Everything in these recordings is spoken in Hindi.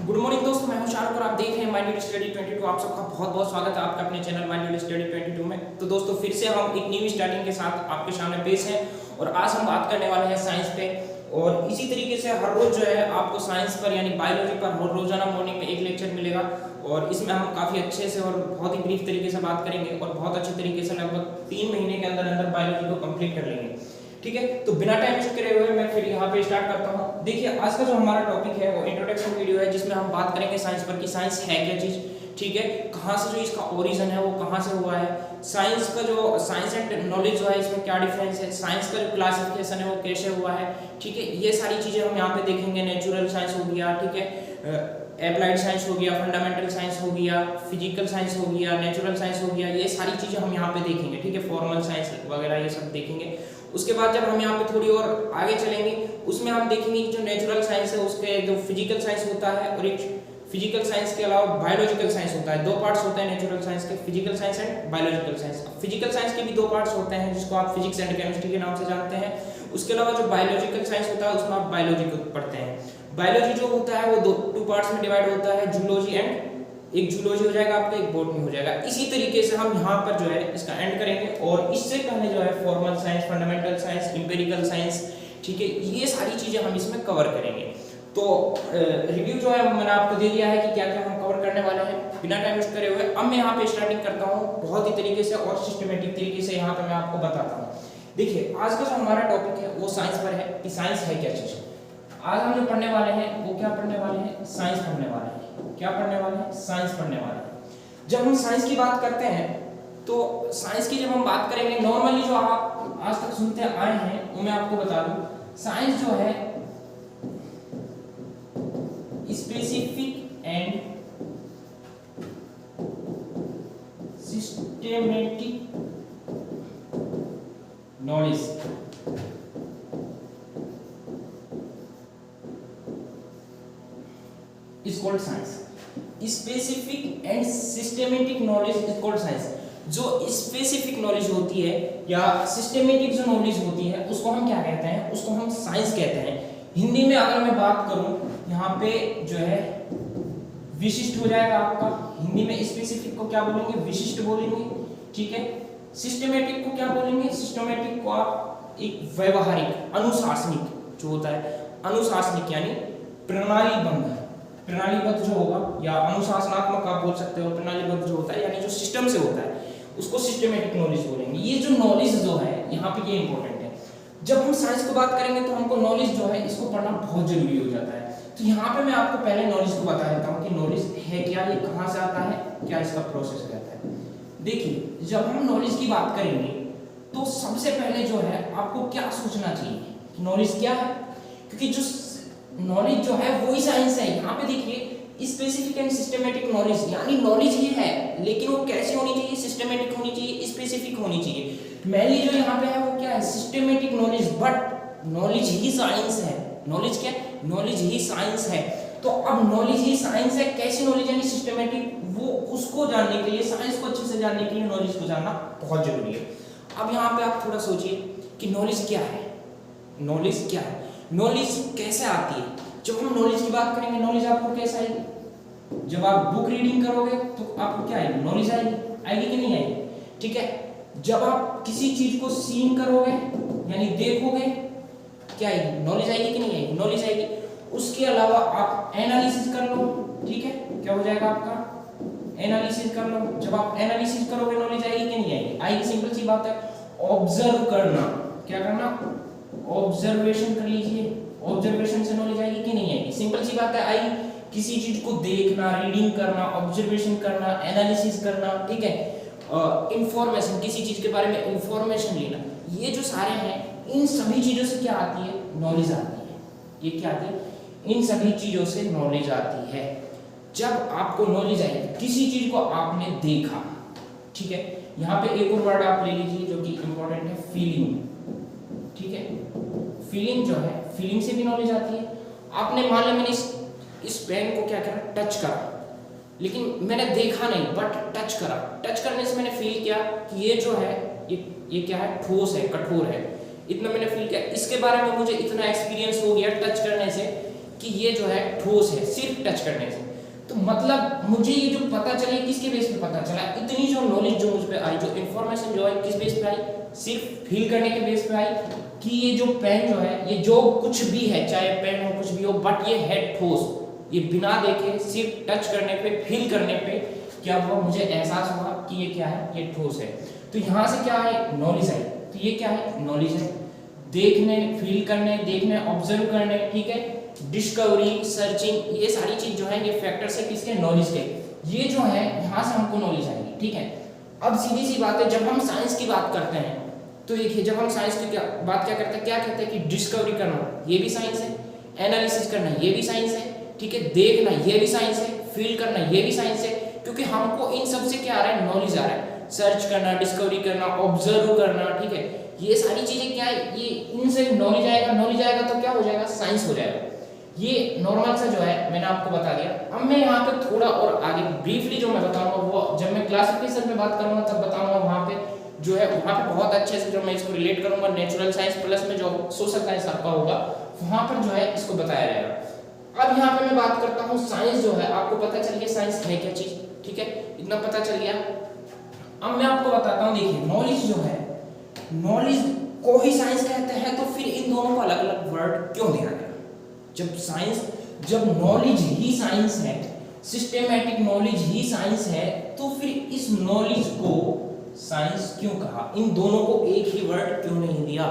गुड मॉर्निंग दोस्तों, मैं हूं शाहरुख और आप देख रहे हैं माय न्यू स्टडी 22। आप सबका बहुत बहुत स्वागत है आपका अपने चैनल माय न्यू स्टडी 22 में। तो दोस्तों फिर से हम एक न्यू स्टार्टिंग के साथ आपके सामने पेश हैं और आज हम बात करने वाले हैं साइंस पे। और इसी तरीके से हर रोज जो है आपको साइंस पर यानी बायोलॉजी पर रोजाना मॉर्निंग में एक लेक्चर मिलेगा और इसमें हम काफ़ी अच्छे से और बहुत ही ब्रीफ तरीके से बात करेंगे और बहुत अच्छे तरीके से लगभग 3 महीने के अंदर अंदर बायोलॉजी को कंप्लीट कर लेंगे। ठीक है, तो बिना टाइम वेस्ट करे हुए मैं फिर यहाँ पे स्टार्ट करता हूँ। देखिए, आज का जो हमारा टॉपिक है वो इंट्रोडक्शन वीडियो है जिसमें हम बात करेंगे साइंस पर कि साइंस है क्या चीज़। ठीक है, कहाँ से जो इसका ओरिजिन है वो कहाँ से हुआ है, साइंस का जो साइंस एंड नॉलेज जो है इसमें क्या डिफरेंस है, साइंस का जो क्लासिफिकेशन है वो कैसे हुआ है। ठीक है, ये सारी चीज़ें हम यहाँ पे देखेंगे। नेचुरल साइंस हो गया, ठीक है, एप्लाइड साइंस हो गया, फंडामेंटल साइंस हो गया, फिजिकल साइंस हो गया, नेचुरल साइंस हो गया, ये सारी चीज़ें हम यहाँ पे देखेंगे। ठीक है, फॉर्मल साइंस वगैरह ये सब देखेंगे। उसके बाद जब हम यहाँ पे थोड़ी और आगे चलेंगे उसमें हम देखेंगे कि जो नेचुरल साइंस है उसके जो फिजिकल साइंस होता है और एक फिजिकल साइंस के अलावा बायोलॉजिकल साइंस होता है। 2 पार्ट्स होते हैं नेचुरल साइंस के, physical science and biological science. Physical science के भी 2 पार्ट्स होते हैं जिसको आप फिजिक्स एंड केमिस्ट्री के नाम से जानते हैं। उसके अलावा जो बायोलॉजिकल साइंस होता है उसमें आप बायोलॉजी को पढ़ते हैं। बायोलॉजी जो होता है वो 2 पार्ट्स में डिवाइड होता है, जूलॉजी एंड एक जूलॉजी हो जाएगा आपका, एक बॉटनी हो जाएगा। इसी तरीके से हम यहाँ पर जो है इसका एंड करेंगे और इससे पहले जो है formal science, fundamental science, empirical science, ठीक है, ये सारी चीजें हम इसमें कवर करेंगे। तो रिव्यू जो है मैंने आपको दे दिया है कि क्या क्या हम कवर करने वाले हैं बिना टाइम वेस्ट करे हुए। अब मैं यहाँ पे स्टार्टिंग करता हूँ बहुत ही तरीके से और सिस्टमेटिक तरीके से यहाँ पे मैं आपको बताता हूँ। देखिए, आज का जो हमारा टॉपिक है वो साइंस पर है कि साइंस है क्या चीज। आज हम जो पढ़ने वाले हैं वो क्या पढ़ने वाले हैं, साइंस पढ़ने वाले हैं। क्या पढ़ने वाले हैं, साइंस पढ़ने वाले हैं। जब हम साइंस की बात करते हैं तो साइंस की जब हम बात करेंगे, नॉर्मली जो आप आज तक सुनते आए हैं वो मैं आपको बता दूं, साइंस जो है specific and systematic knowledge is called science. Specific and systematic knowledge is called science. जो स्पेसिफिक नॉलेज होती है या सिस्टमेटिक जो नॉलेज होती है उसको हम क्या कहते हैं, उसको हम साइंस कहते हैं। हिंदी में अगर मैं बात करूं यहाँ पे जो है विशिष्ट हो जाएगा आपका। हिंदी में स्पेसिफिक को क्या बोलेंगे, विशिष्ट बोलेंगे। ठीक है, सिस्टमेटिक को क्या बोलेंगे, सिस्टमेटिक को आप एक व्यवहारिक अनुशासनिक जो होता है, अनुशासनिक यानी प्रणालीबद्ध, प्रणालीबद्ध जो होगा या अनुशासनात्मक आप बोल सकते हो। प्रणालीबद्ध जो होता है यानी जो सिस्टम से होता है उसको सिस्टमेटिक नॉलेज बोलेंगे। ये जो नॉलेज जो है यहाँ पे ये इंपॉर्टेंट है। जब हम साइंस की बात करेंगे तो हमको नॉलेज जो है इसको पढ़ना बहुत जरूरी हो जाता है। तो यहाँ पे मैं आपको पहले नॉलेज को बता देता हूँ कि नॉलेज है क्या, ये कहाँ से आता है, क्या इसका प्रोसेस रहता है। देखिए, जब हम नॉलेज की बात करेंगे तो सबसे पहले जो है आपको क्या सोचना चाहिए कि नॉलेज क्या है, क्योंकि जो नॉलेज जो है वही साइंस है। यहाँ पे देखिए स्पेसिफिक एंड सिस्टमेटिक नॉलेज यानी नॉलेज ही है लेकिन वो कैसी होनी चाहिए, सिस्टमेटिक होनी चाहिए, स्पेसिफिक होनी चाहिए। मेनली जो यहाँ पे है वो क्या है, systematic knowledge, but knowledge he science है। नॉलेज क्या, नॉलेज ही साइंस है। तो अब नॉलेज ही साइंस है, कैसी नॉलेज यानी सिस्टमेटिक, वो उसको जानने के लिए, साइंस को अच्छे से जानने के लिए नॉलेज को जानना बहुत जरूरी है। अब यहाँ पे आप थोड़ा सोचिए कि नॉलेज क्या है, नॉलेज क्या है, नॉलेज कैसे आती है। जब हम नॉलेज की बात करेंगे, नॉलेज आपको कैसे आएगी, जब आप बुक रीडिंग करोगे तो आपको क्या आएगी, नॉलेज आएगी, आएगी कि नहीं आएगी। ठीक है, जब आप किसी चीज को सीन करोगे यानी देखोगे, क्या आएगी, नॉलेज आएगी कि नहीं आएगी, नॉलेज आएगी। उसके अलावा आप एनालिसिस कर लो, ठीक है, क्या हो जाएगा आपका, एनालिसिस कर लो। जब आप एनालिसिस करोगे नॉलेज आएगी कि नहीं आएगी, आएगी। सिंपल सी बात है। ऑब्जर्व करना, क्या करना, ऑब्जर्वेशन कर लीजिए, ऑब्जर्वेशन से नॉलेज आएगी कि नहीं आएगी, सिंपल सी बात है, आएगी। किसी चीज को देखना, रीडिंग करना, ऑब्जर्वेशन करना, एनालिसिस करना, ठीक है, इंफॉर्मेशन, किसी चीज के बारे में इंफॉर्मेशन लेना, ये जो सारे हैं इन सभी चीजों से क्या आती है, नॉलेज आती है। ये क्या आती है, इन सभी चीजों से नॉलेज आती है। जब आपको नॉलेज आई, किसी चीज को आपने देखा, ठीक है, यहाँ पे एक और वर्ड आप ले लीजिए जो कि इंपॉर्टेंट है, फीलिंग। ठीक है, फीलिंग जो है, फीलिंग से भी नॉलेज आती है। आपने मान लिया मैंने इस पेन को क्या करा, टच करा, लेकिन मैंने देखा नहीं बट टच करा। टच करने से मैंने फील किया कि ये जो है ये क्या है, ठोस है, कठोर है, इतना मैंने फील किया। इसके बारे में मुझे इतना एक्सपीरियंस हो गया टच करने से कि कि ये जो है ठोस है सिर्फ टच करने से। तो मतलब मुझे ये जो पता चले किसके बेस पे पता चला, इतनी जो नॉलेज जो मुझ पे आई, जो इन्फॉर्मेशन जो है किस बेस पे आई, सिर्फ फील करने के बेस पे आई कि ये जो पेन जो है, ये जो कुछ भी है, चाहे पेन हो कुछ भी हो, बट ये है ठोस। ये बिना देखे सिर्फ टच करने पे, फील करने पे क्या हुआ, मुझे एहसास हुआ कि ये क्या है, ये ठोस है। तो यहाँ से क्या है, नॉलेज आई। तो ये क्या है, नॉलेज है। देखने, फील करने, देखने, ऑब्जर्व करने, ठीक है, डिस्कवरी, सर्चिंग, ये सारी चीज जो है ये फैक्टर्स है किसके, नॉलेज के। ये जो है यहाँ से हमको नॉलेज आएगी, ठीक है। अब सीधी सी बात है, जब हम साइंस की बात करते हैं तो देखिए, जब हम साइंस की बात क्या करते हैं, क्या कहते हैं कि डिस्कवरी करना ये भी साइंस है, एनालिसिस करना ये भी साइंस है, ठीक है, देखना ये भी साइंस है, फील करना ये भी साइंस है, क्योंकि हमको इन सब से क्या आ रहा है, नॉलेज आ रहा है। सर्च करना, डिस्कवरी करना, ऑब्जर्व करना, ठीक है, ये सारी चीजें क्या है, ये इनसे नॉलेज आएगा। नॉलेज आएगा तो क्या हो जाएगा, साइंस हो जाएगा। ये नॉर्मल सा जो है मैंने आपको बता दिया। अब मैं यहाँ पे थोड़ा और आगे ब्रीफली जो मैं बताऊंगा वो जब मैं क्लासिफिकेशन में बात करूंगा तब बताऊंगा। वहाँ पे जो है वहाँ पे बहुत अच्छे से जो मैं इसको रिलेट करूंगा नेचुरल साइंस प्लस में जो सोशल साइंस आपका होगा, वहाँ पर जो है इसको बताया जाएगा। अब यहाँ पे मैं बात करता हूँ साइंस जो है, आपको पता चल गया साइंस है क्या चीज, ठीक है, इतना पता चल गया। अब मैं आपको बताता हूँ, देखिए नॉलेज जो है, नॉलेज को ही साइंस कहते हैं, तो फिर इन दोनों को अलग अलग वर्ड क्यों दिया गया? जब नॉलेज ही साइंस है, सिस्टेमैटिक नॉलेज ही साइंस है, तो फिर इस नॉलेज को साइंस क्यों कहा? इन दोनों को एक ही वर्ड क्यों नहीं दिया?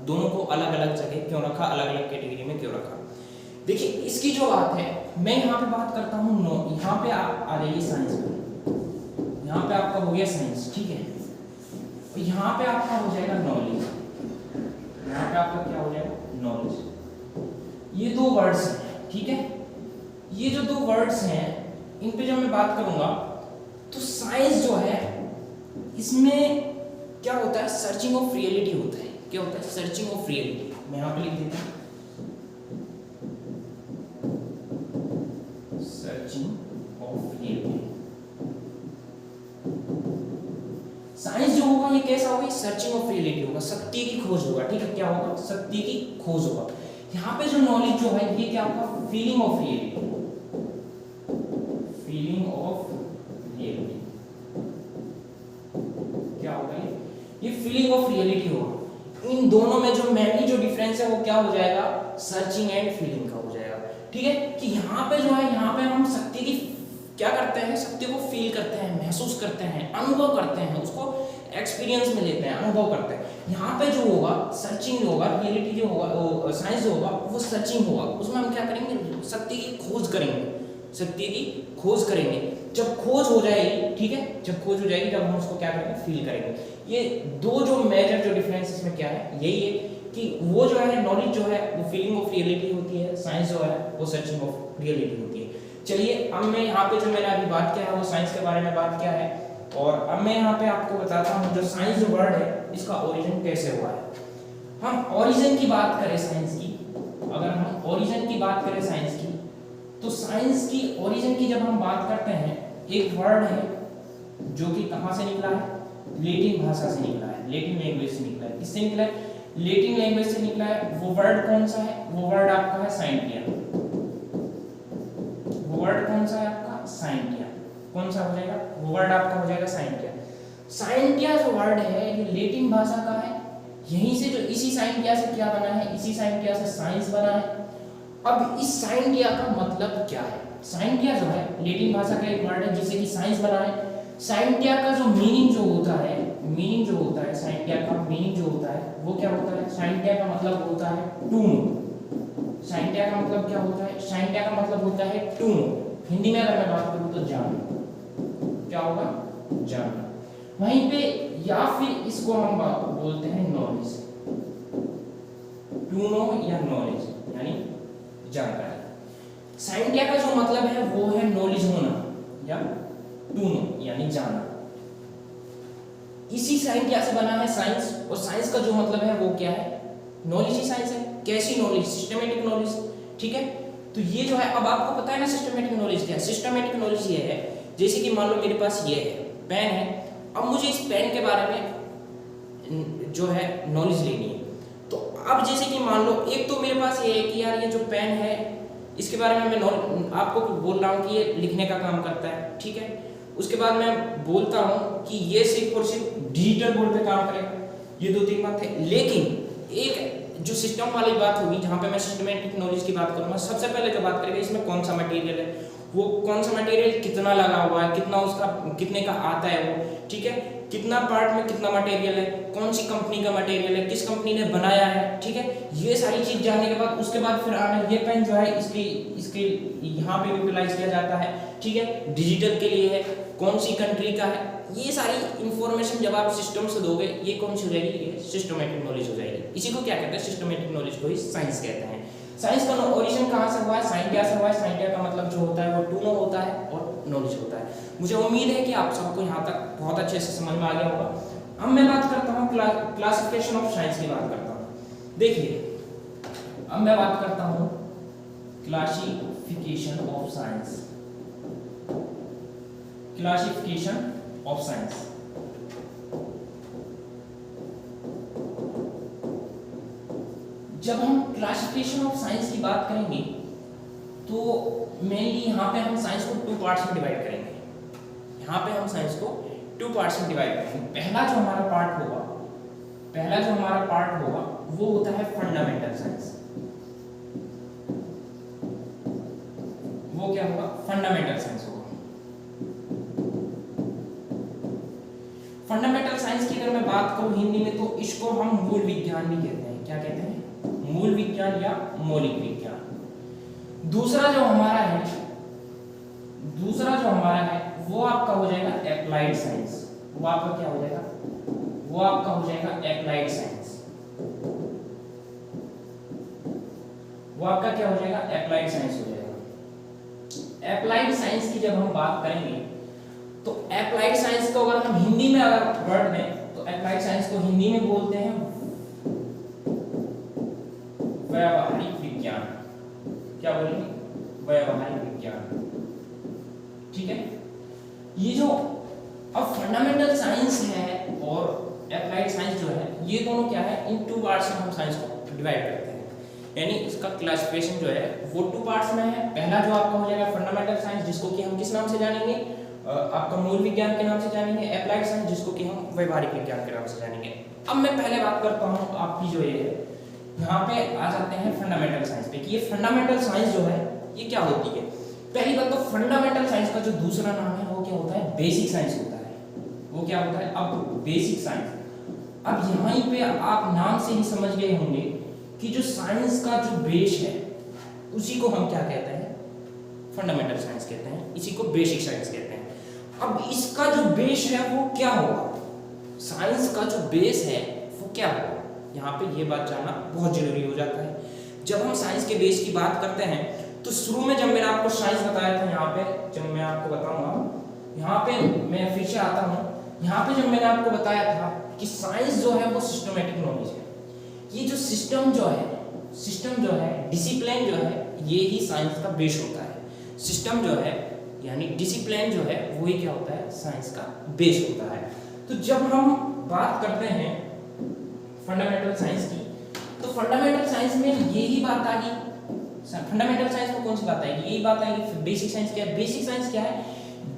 दोनों को अलग अलग जगह क्यों रखा, अलग अलग कैटेगरी में क्यों रखा? देखिए इसकी जो बात है, मैं यहाँ पे बात करता हूँ, यहाँ पे आ रही है साइंस, यहाँ पे आपका हो गया साइंस, ठीक है, यहाँ पे आपका हो जाएगा नॉलेज, यहाँ पे आपका क्या हो जाएगा, नॉलेज। ये दो वर्ड्स हैं, ठीक है, ये जो दो वर्ड्स हैं इन पे जब मैं बात करूंगा तो साइंस जो है इसमें क्या होता है, सर्चिंग ऑफ रियलिटी होता है। क्या होता है, सर्चिंग ऑफ रियलिटी। मैं यहाँ पे लिख देता हूँ सर्चिंग ऑफ रियलिटी। साइंस जो होगा ये कैसा होगा, सर्चिंग ऑफ रियलिटी होगा, सत्य की खोज होगा, ठीक है, क्या होगा, सत्य की खोज होगा। यहाँ पे जो नॉलेज जो है ये क्या होगा, feeling of reality, feeling of reality. क्या होगा ये फीलिंग ऑफ रियलिटी होगा। इन दोनों में जो मेनली जो डिफरेंस है वो क्या हो जाएगा, सर्चिंग एंड फीलिंग का हो जाएगा, ठीक है। कि यहाँ पे जो है, यहाँ पे हम सत्य की क्या करते हैं, सत्य को फील करते हैं, महसूस करते हैं, अनुभव करते हैं, उसको एक्सपीरियंस में लेते हैं, अनुभव करते हैं। यहाँ पे जो होगा सर्चिंग जो होगा, रियलिटी जो होगा, साइंस जो होगा वो सर्चिंग होगा। उसमें हम क्या करेंगे, सत्य की खोज करेंगे, सत्य की खोज करेंगे। जब खोज हो जाएगी, ठीक है, जब खोज हो जाएगी तब हम उसको क्या करेंगे, फील करेंगे। ये दो जो मेजर जो डिफरेंस इसमें क्या है, यही है कि वो जो है नॉलेज जो है वो फीलिंग ऑफ रियलिटी होती है, साइंस जो है वो सर्चिंग ऑफ रियलिटी होती है। चलिए अब मैं यहाँ पे जो मैंने अभी बात किया है वो साइंस के बारे में बात किया है, और अब मैं यहाँ पे आपको बताता हूँ जो साइंस जो वर्ड है इसका ओरिजिन कैसे हुआ है। हम ओरिजिन की बात करें साइंस की, अगर हम ओरिजिन की बात करें साइंस की, तो साइंस की ओरिजिन की जब हम बात करते हैं, एक वर्ड है जो कि कहाँ से निकला है, लैटिन भाषा से निकला है, लैटिन लैंग्वेज से निकला है। किससे निकला है, लैटिन लैंग्वेज से निकला है। वो वर्ड कौन सा है, वो वर्ड आपका है साइंटिया। वो वर्ड कौन सा है आपका, साइंटिया। कौन सा हो जाएगा, वो वर्ड आपका हो जाएगा साइंटिया। साइंटिया जो वर्ड है ये लैटिन भाषा का है, यहीं से जो इसी साइंटिया से क्या बना है, इसी साइंटिया से साइंस बना है। अब इस साइंटिया का मतलब क्या है, साइंटिया जो है लैटिन भाषा का एक वर्ड है जिससे कि साइंस बना है। साइंटिया का जो मीनिंग जो होता है, मीनिंग जो होता है, साइंटिया का मीनिंग जो होता है वो क्या होता है, साइंटिया का मतलब होता है टू नो। साइंटिया का मतलब क्या होता है, साइंटिया का मतलब होता है टू नो। हिंदी में अगर मैं बात करूं तो जानना। क्या होगा, जानना। वहीं पे या फिर इसको हम बोलते हैं नॉलेज, टू नो या नॉलेज यानी जानकारी। साइंटिया का जो मतलब है वो है नॉलेज होना या टू नो यानी जानना। इसी साइंटिया से बना है साइंस, और साइंस का जो मतलब है वो क्या है, नॉलेज ही साइंस है। कैसी नॉलेज, सिस्टमैटिक नॉलेज, ठीक है। तो ये जो है, अब आपको पता है ना सिस्टमैटिक नॉलेज क्या है। सिस्टमैटिक नॉलेज ये है, जैसे कि मान लो मेरे पास ये है पेन है, अब मुझे इस पेन के बारे में जो है नॉलेज लेनी है। तो अब जैसे कि मान लो, एक तो मेरे पास ये है कि यार ये जो पेन है इसके बारे में मैं आपको बोल रहा हूँ कि ये लिखने का काम करता है, ठीक है। उसके बाद मैं बोलता हूँ कि ये सिर्फ और सिर्फ डिजिटल बोर्ड पे काम करेगा। ये 2-3 बात है। लेकिन एक जो सिस्टम वाली बात होगी जहाँ पे मैं सिस्टमेटिक नॉलेज की बात करूँगा, सबसे पहले तो बात करेंगे इसमें कौन सा मटेरियल है, वो कौन सा मटेरियल कितना लगा हुआ है, कितना उसका कितने का आता है वो, ठीक है, कितना पार्ट में कितना मटेरियल है, कौन सी कंपनी का मटेरियल है, किस कंपनी ने बनाया है, ठीक है। ये सारी चीज जानने के बाद उसके बाद फिर आना ये पेन जो है इसके यहाँ पे यूटिलाइज किया जाता है, ठीक है, डिजिटल के लिए है, कौन सी कंट्री का है। ये सारी इंफॉर्मेशन जब आप सिस्टम से दोगे, ये कौन सी हो जाएगी, ये सिस्टमेटिक नॉलेज हो जाएगी। इसी को क्या कहते हैं, सिस्टमेटिक नॉलेज को ही साइंस कहते हैं। साइंस का ओरिजिन कहाँ से हुआ है, साइंटिया से हुआ है। साइंटिया का मतलब जो होता है वो टू नो होता है और नॉलेज होता है। मुझे उम्मीद है कि आप सबको यहाँ तक बहुत अच्छे से समझ में आ गया होगा। अब मैं बात करता हूँ क्लासिफिकेशन ऑफ साइंस की बात करता हूँ। देखिए, अब मैं बात करता हूँ classification of science. Classification of science, जब हम क्लासिफिकेशन ऑफ साइंस की बात करेंगे तो मेनली यहाँ पे हम साइंस को 2 पार्ट्स में डिवाइड करेंगे। यहाँ पे हम साइंस को 2 पार्ट्स में डिवाइड करेंगे। पहला जो हमारा पार्ट होगा वो होता है फंडामेंटल साइंस। वो क्या होगा, फंडामेंटल साइंस होगा। फंडामेंटल साइंस की अगर मैं बात करूं हिंदी में तो इसको हम मूल विज्ञान भी कहते हैं। क्या कहते हैं, मूल विज्ञान या मौलिक विज्ञान। दूसरा जो हमारा है वो आपका हो जाएगा एप्लाइड साइंस। वो आपका क्या हो जाएगा, वो आपका हो जाएगा एप्लाइड साइंस। वो आपका क्या हो जाएगा, एप्लाइड साइंस हो जाएगा। एप्लाइड साइंस की जब हम बात करेंगे तो एप्लाइड साइंस को अगर हम हिंदी में अगर वर्ड में, तो एप्लाइड साइंस को हिंदी में बोलते हैं व्यावहारिक विज्ञान। क्या बोलेंगे, व्यावहारिक विज्ञान, ठीक है। ये जो अब फंडामेंटल साइंस है और एप्लाइड साइंस जो है, ये दोनों क्या है, इन 2 पार्ट्स में हम साइंस को डिवाइड करते हैं। यानी इसका क्लासिफिकेशन जो है वो 2 पार्ट्स में है। पहला जो आपका हो जाएगा फंडामेंटल साइंस, जिसको कि हम किस नाम से जानेंगे, आपका मूल विज्ञान के नाम से जानेंगे। एप्लाइड साइंस जिसको कि हम व्यवहारिक विज्ञान के नाम से जानेंगे। अब मैं पहले बात करता हूँ आपकी जो ये है, यहाँ पे आ जाते हैं फंडामेंटल साइंस पे कि ये फंडामेंटल साइंस जो है ये क्या होती है। पहली बात तो फंडामेंटल साइंस का जो दूसरा नाम है वो क्या होता है, बेसिक साइंस होता है। वो क्या होता है, अब बेसिक साइंस। अब यहाँ पे आप नाम से ही समझ गए होंगे कि जो साइंस का जो बेस है उसी को हम क्या कहते हैं, फंडामेंटल साइंस कहते हैं, इसी को बेसिक साइंस कहते हैं। अब इसका जो बेस है वो क्या होगा, साइंस का जो बेस है वो क्या होगा, यहाँ पे ये बात जानना बहुत जरूरी हो जाता है। जब हम साइंस के बेस की बात करते हैं तो शुरू में जब मैंने आपको साइंस बताया था, यहाँ पे जब मैं आपको बताऊंगा, यहाँ पे मैं फिर से आता हूँ, यहाँ पे जब मैंने आपको बताया था कि साइंस जो है वो सिस्टमेटिक नॉलेज है। ये जो सिस्टम जो है डिसिप्लिन जो है, ये ही साइंस का बेस होता है। सिस्टम जो है यानी डिसिप्लिन जो है वही क्या होता है, साइंस का बेस होता है। तो जब हम बात करते हैं फंडामेंटल साइंस की, तो फंडामेंटल साइंस में यही बात आ गई। फंडामेंटल साइंस में कौन सी बात आएगी, यही बात आएगी। बेसिक साइंस क्या है, बेसिक साइंस क्या है,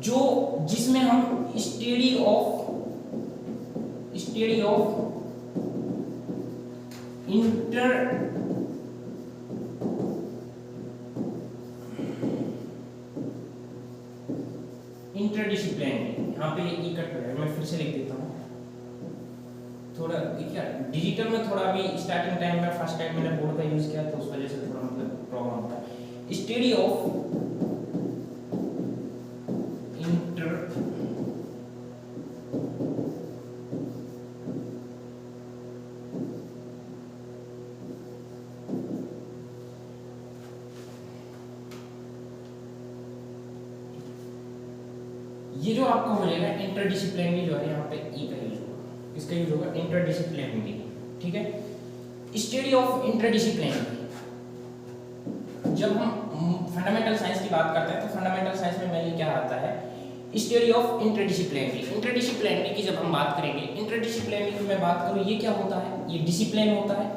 जो जिसमें हम स्टडी ऑफ इंटरडिसिप्लिनरी, यहाँ पे ई कट है, मैं फिर से लिख देता हूँ। थोड़ा क्या डिजिटल में थोड़ा अभी स्टार्टिंग टाइम में फर्स्ट टाइम मैंने बोर्ड का यूज किया तो उस वजह से थोड़ा मतलब प्रॉब्लम होता है। स्टडी ऑफ इंटर ये जो आपका हो जाएगा इंटरडिसिप्लिनरी जो है, यहाँ पे ई का यूज होगा, इसका यूज होगा इंटरडिसिप्लिनरी, ठीक है। स्टडी ऑफ इंटरडिसिप्लिनरी, जब हम फंडामेंटल साइंस की बात करते हैं तो फंडामेंटल साइंस में मेनली क्या आता है, स्टडी ऑफ इंटरडिसिप्लिनरी। इंटरडिसिप्लिनरी की जब हम बात करेंगे, इंटरडिसिप्लिनरी की मैं बात करूँ, ये क्या होता है, ये डिसिप्लिन होता है।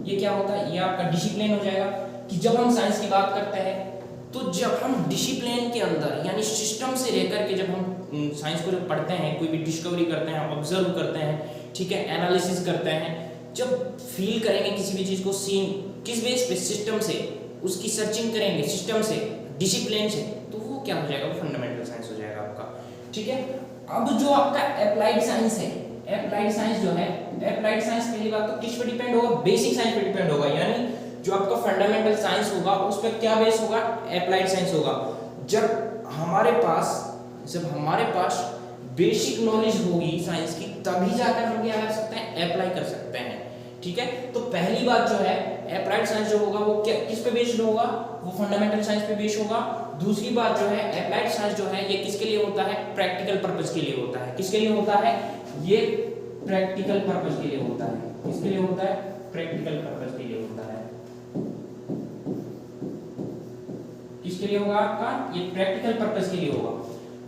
ये क्या होता है, ये आपका डिसिप्लिन हो जाएगा। कि जब हम साइंस की बात करते हैं तो जब हम डिसिप्लिन के अंदर यानी सिस्टम से रह करके जब हम साइंस को जब पढ़ते हैं, कोई भी डिस्कवरी करते हैं, ऑब्जर्व करते हैं, ठीक है, एनालिसिस करते हैं, जब फील करेंगे किसी भी चीज़ को, सीन किस बेस पे, सिस्टम से, उसकी सर्चिंग करेंगे सिस्टम से, डिसिप्लिन से, तो वो क्या हो जाएगा, वो फंडामेंटल साइंस हो जाएगा आपका, ठीक है। अब जो आपका अप्लाइड साइंस है, अप्लाइड साइंस जो है, अप्लाइड साइंस पहली बात तो किस पे डिपेंड होगा, बेसिक साइंस पे डिपेंड होगा, यानी जो आपका फंडामेंटल साइंस होगा उस पर क्या बेस होगा, अप्लाइड साइंस होगा। जब हमारे पास बेसिक नॉलेज होगी साइंस की, तभी जाकर हम क्या कर सकते हैं, अप्लाई कर सकते हैं, ठीक है। तो पहली बात जो है अप्लाइड साइंस जो होगा वो किस पे बेस्ड होगा, वो फंडामेंटल साइंस पे बेस्ड होगा। दूसरी बात जो है अप्लाइड साइंस जो है ये किसके लिए होता है, प्रैक्टिकल पर्पस के लिए होता है। किसके लिए होता है, ये प्रैक्टिकल पर्पस के लिए होता है। किसके लिए होता है, प्रैक्टिकल पर्पस के लिए होता है। किसके लिए होगा आपका, ये प्रैक्टिकल पर्पस के लिए होगा।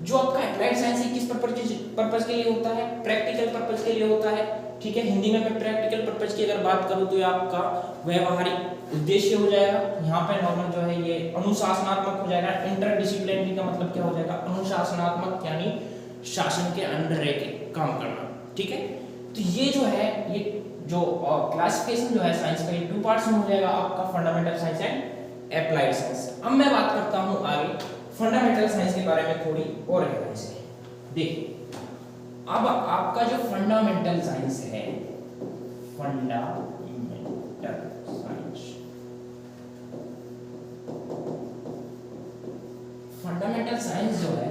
जो आपका अप्लाइड साइंस है किस पर्पस के लिए होता है, प्रैक्टिकल पर्पस के लिए होता है, ठीक है। हिंदी में मैं प्रैक्टिकल पर्पस की अगर बात करूं तो ये आपका व्यवहारिक उद्देश्य हो जाएगा। यहाँ पे नॉर्मल जो है ये अनुशासनात्मक हो जाएगा। इंटरडिसिप्लिनरी का मतलब क्या हो जाएगा, अनुशासनात्मक यानी शासन के अंडर रह के काम करना, ठीक है। तो ये जो है, ये जो क्लासिफिकेशन जो है साइंस का, ये 2 पार्ट्स में हो जाएगा आपका, fundamental science and applied science. अब मैं बात करता हूँ आगे फंडामेंटल साइंस के बारे में थोड़ी और गहराई से। देखिए अब आपका जो फंडामेंटल साइंस है, फंडामेंटल साइंस जो है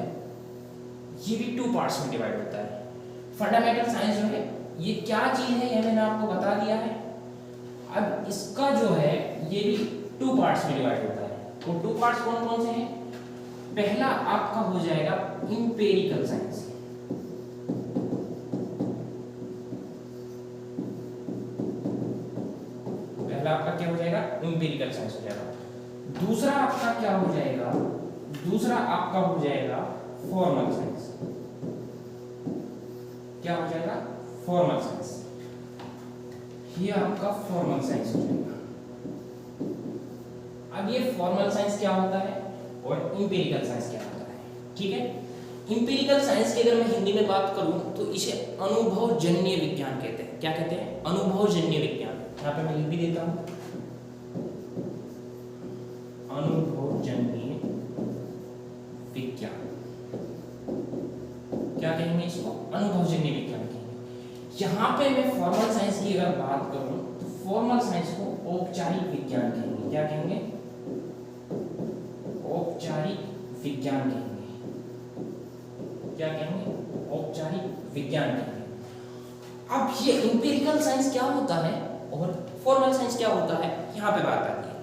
ये भी 2 पार्ट्स में डिवाइड होता है। फंडामेंटल साइंस जो है ये क्या चीज है, ये मैंने आपको बता दिया है। अब इसका जो है ये भी 2 पार्ट्स में डिवाइड होता है। तो 2 पार्ट्स कौन कौन से हैं, पहला आपका हो जाएगा इंपेरिकल साइंस। पहला आपका क्या हो जाएगा, इंपेरिकल साइंस हो जाएगा। दूसरा आपका क्या हो जाएगा, दूसरा आपका हो जाएगा फॉर्मल साइंस। क्या हो जाएगा, फॉर्मल साइंस। ये आपका फॉर्मल साइंस हो जाएगा। अब ये फॉर्मल साइंस क्या होता है और इंपेरिकल साइंस क्या होता है, ठीक है। इंपेरिकल साइंस की अगर मैं हिंदी में बात करूं तो इसे अनुभवजन्य विज्ञान कहते हैं। क्या कहते हैं, अनुभवजन्य विज्ञान। यहाँ पे मैं लिख भी देता हूं, अनुभवजन्य विज्ञान। क्या कहेंगे इसको, अनुभवजन्य विज्ञान कहेंगे। यहाँ पे मैं फॉर्मल साइंस की अगर बात करूं तो फॉर्मल साइंस को औपचारिक विज्ञान कहेंगे। क्या कहेंगे, औपचारिक विज्ञान कहेंगे। क्या कहेंगे, औपचारिक विज्ञान कहेंगे। अब ये इंपेरिकल साइंस क्या होता है और फॉर्मल साइंस क्या होता है, यहाँ पे बात आती है।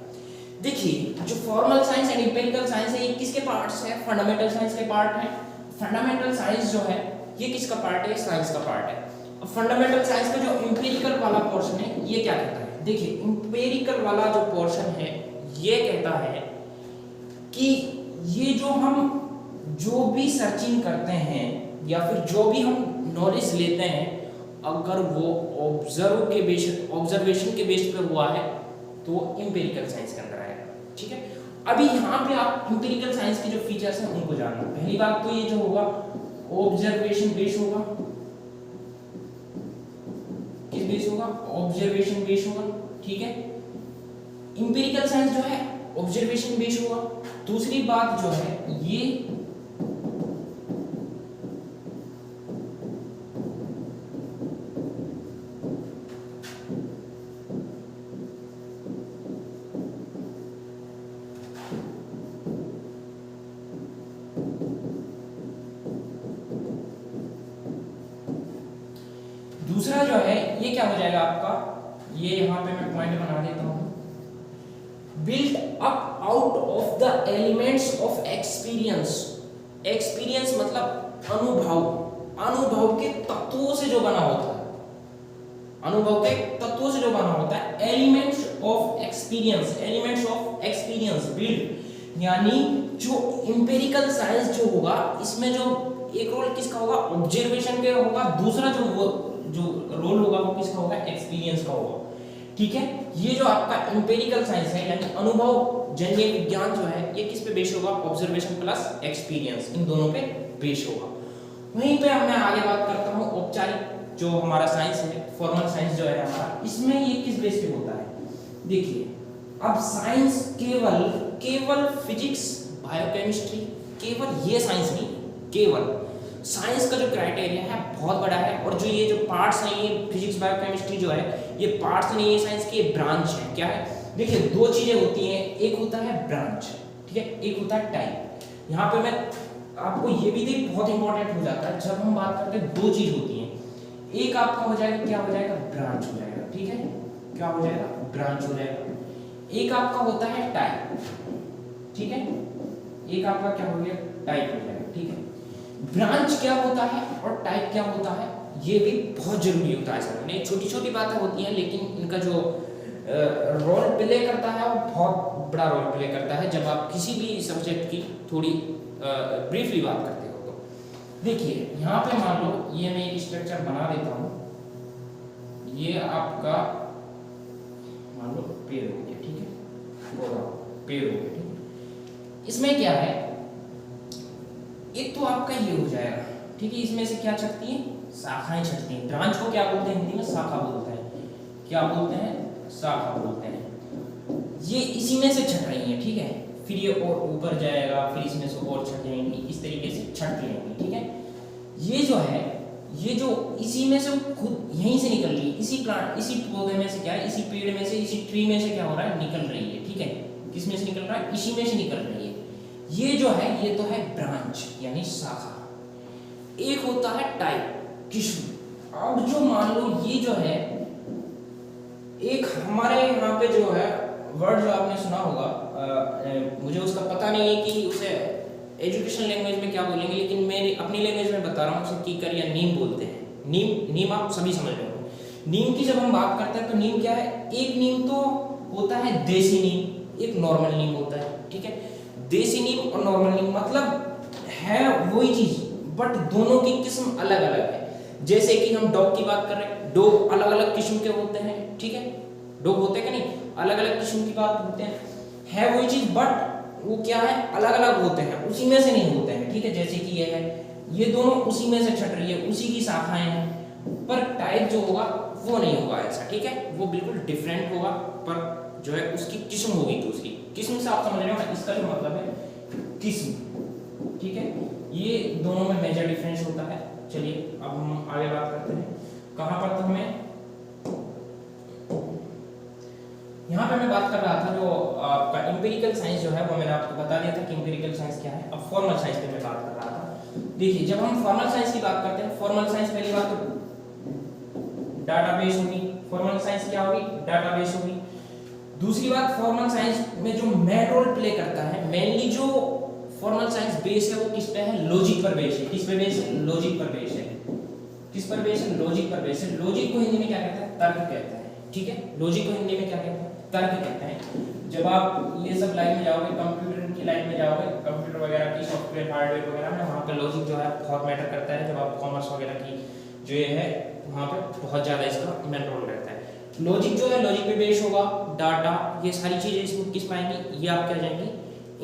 देखिए जो formal science and empirical science है ये किसके पार्ट्स है, फंडामेंटल साइंस के पार्ट है। फंडामेंटल साइंस जो है ये किसका पार्ट है, साइंस का पार्ट है। अब फंडामेंटल साइंस का जो इंपेरिकल वाला पोर्शन है ये क्या कहता है, देखिए इंपेरिकल वाला जो पोर्शन है ये कहता है कि ये जो भी सर्चिंग करते हैं या फिर जो भी हम नॉलेज लेते हैं, अगर वो ऑब्जर्वेशन के बेस पे हुआ है तो वो इंपेरिकल साइंस के अंदर आएगा, ठीक है। अभी यहाँ पे आप इंपेरिकल साइंस के जो फीचर्स हैं उनको जानना। पहली बात तो ये जो होगा ऑब्जर्वेशन बेस होगा। किस बेस होगा, ऑब्जर्वेशन बेस होगा, ठीक है। इंपेरिकल साइंस जो है ऑब्जर्वेशन बेस होगा। दूसरी बात जो है ये दूसरा जो है ये क्या हो जाएगा आपका, ये यहाँ पे मैं पॉइंट बना देता हूँ, built up out of the elements of experience. Experience मतलब अनुभव के तत्वों से जो बना होता है, अनुभव के तत्वों से जो बना होता है। एलिमेंट्स ऑफ एक्सपीरियंस बिल्ड, यानी जो इंपेरिकल साइंस जो होगा इसमें जो एक रोल किसका होगा, ऑब्जर्वेशन का होगा। दूसरा जो रोल होगा वो किसका होगा, एक्सपीरियंस का होगा, ठीक है। ये जो आपका एम्पिरिकल साइंस है यानी अनुभव जन्य विज्ञान जो है ये किस पे बेस होगा, ऑब्जर्वेशन प्लस एक्सपीरियंस, इन दोनों पे बेस होगा। वहीं पे मैं आगे बात करता हूँ औपचारिक जो हमारा साइंस है, फॉर्मल साइंस जो है हमारा, इसमें ये किस बेस पे होता है। देखिए अब साइंस केवल फिजिक्स बायोकेमिस्ट्री, केवल ये साइंस नहीं, केवल साइंस का जो क्राइटेरिया है बहुत बड़ा है, और जो ये जो पार्ट्स हैं ये फिजिक्स बायोकेमिस्ट्री जो है ये पार्ट्स नहीं, ये साइंस के ब्रांच है। क्या है, देखिए दो चीजें होती हैं, एक होता है ब्रांच, ठीक है, एक होता है टाइप। यहाँ पे मैं आपको ये भी देख बहुत इंपॉर्टेंट हो जाता है, जब हम बात करते हैं दो चीज होती हैं, एक आपका हो जाएगा, क्या हो जाएगा, ब्रांच हो जाएगा, ठीक है, क्या हो जाएगा, ब्रांच हो जाएगा। एक आपका होता है टाइप, ठीक है, एक आपका क्या हो गया, टाइप हो जाएगा, ठीक है। ब्रांच क्या होता है और टाइप क्या होता है ये भी बहुत जरूरी होता है समझने। छोटी छोटी बातें होती हैं लेकिन इनका जो रोल प्ले करता है वो बहुत बड़ा रोल प्ले करता है जब आप किसी भी सब्जेक्ट की थोड़ी ब्रीफली बात करते हो। तो देखिए यहाँ पे मान लो ये मैं एक स्ट्रक्चर बना देता हूँ, ये आपका मान लो पेड़ हो गया, ठीक है, पेड़ हो गया, ठीक है। इसमें क्या है, एक तो आपका ये हो जाएगा, ठीक है, इसमें से क्या छटती है, शाखाएं छटती हैं। ब्रांच को क्या बोलते हैं हिंदी में, शाखा बोलते हैं, क्या बोलते हैं, शाखा बोलते हैं। ये इसी में से छट रही है, ठीक है, फिर ये और ऊपर जाएगा, फिर इसमें से और छट जाएंगी, इस तरीके से छटती रहेंगी, ठीक है। ये जो है, ये जो इसी में से खुद यहीं से निकल रही है, इसी प्लांट, इसी पौधे में से क्या है, इसी पेड़ में से, इसी ट्री में से क्या हो रहा है, निकल रही है, ठीक है। किस में से निकल रहा है, इसी में से निकल रही है। ये जो है ये तो है ब्रांच यानी शाखा। एक होता है टाइप, किस्म। अब जो मान लो ये जो है, एक हमारे यहाँ पे जो है वर्ड जो आपने सुना होगा, मुझे उसका पता नहीं है कि उसे एजुकेशन लैंग्वेज में क्या बोलेंगे, लेकिन मैं अपनी लैंग्वेज में बता रहा हूँ, उसे कीकर या नीम बोलते हैं। नीम आप सभी समझ रहे हो। नीम की जब हम बात करते हैं तो नीम क्या है, एक नीम तो होता है देसी नीम, एक नॉर्मल नीम होता है, ठीक है। देसी नीम और नॉर्मल नीम मतलब है वही चीज, बट दोनों की किस्म अलग अलग है। जैसे कि हम डॉग की बात कर रहे हैं, डॉग अलग अलग किस्म के होते हैं, ठीक है, डॉग होते हैं कि नहीं, अलग अलग किस्म की बात होते हैं, है वही चीज बट वो क्या है, अलग अलग होते हैं, उसी में से नहीं होते हैं, ठीक है। जैसे कि ये है, ये दोनों उसी में से छट रही है, उसी की शाखाएं हैं, पर टाइप जो होगा वो नहीं होगा ऐसा, ठीक है, वो बिल्कुल डिफरेंट होगा, पर जो है उसकी किस्म होगी दूसरी। किस्म से आप समझ रहे हो, इसका जो मतलब है किस्म, ठीक है, ये दोनों में मेजर डिफरेंस होता है। चलिए अब हम आगे बात करते हैं, कहां पर, तो हमें यहाँ पे मैं बात कर रहा था जो आपका एम्पिरिकल साइंस जो है वो मैंने आपको बता दिया था कि एम्पिरिकल साइंस क्या है। अब फॉर्मल साइंस पे मैं बात कर रहा था। देखिए जब हम फॉर्मल साइंस की बात करते हैं, फॉर्मल साइंस पहली बात तो डाटाबेस होगी, फॉर्मल साइंस क्या होगी, डाटाबेस होगी। दूसरी बात, फॉर्मल साइंस में जो मेन रोल प्ले करता है, मेनली जो फॉर्मल साइंस बेस है वो किस पे है, लॉजिक पर बेस है। किस पे बेस है, लॉजिक पर बेस है। किस पर बेस है, लॉजिक पर बेस है। लॉजिक को हिंदी में क्या कहते हैं, तर्क कहते हैं, ठीक है। लॉजिक को हिंदी में क्या कहते हैं, तर्क कहते हैं। जब आप ये सब लाइन में जाओगे, कंप्यूटर की लाइन में जाओगे, कंप्यूटर वगैरह की, सॉफ्टवेयर हार्डवेयर वगैरह में, वहाँ पे लॉजिक जो है बहुत मैटर करता है। जब आप कॉमर्स वगैरह की जो ये है वहाँ पे बहुत ज़्यादा इसका मेन रोल रहता है। लॉजिक जो है, लॉजिक पे बेस होगा, डाटा, ये सारी चीज़ें इसमें किस में आएंगी, ये आप क्या जाएंगी,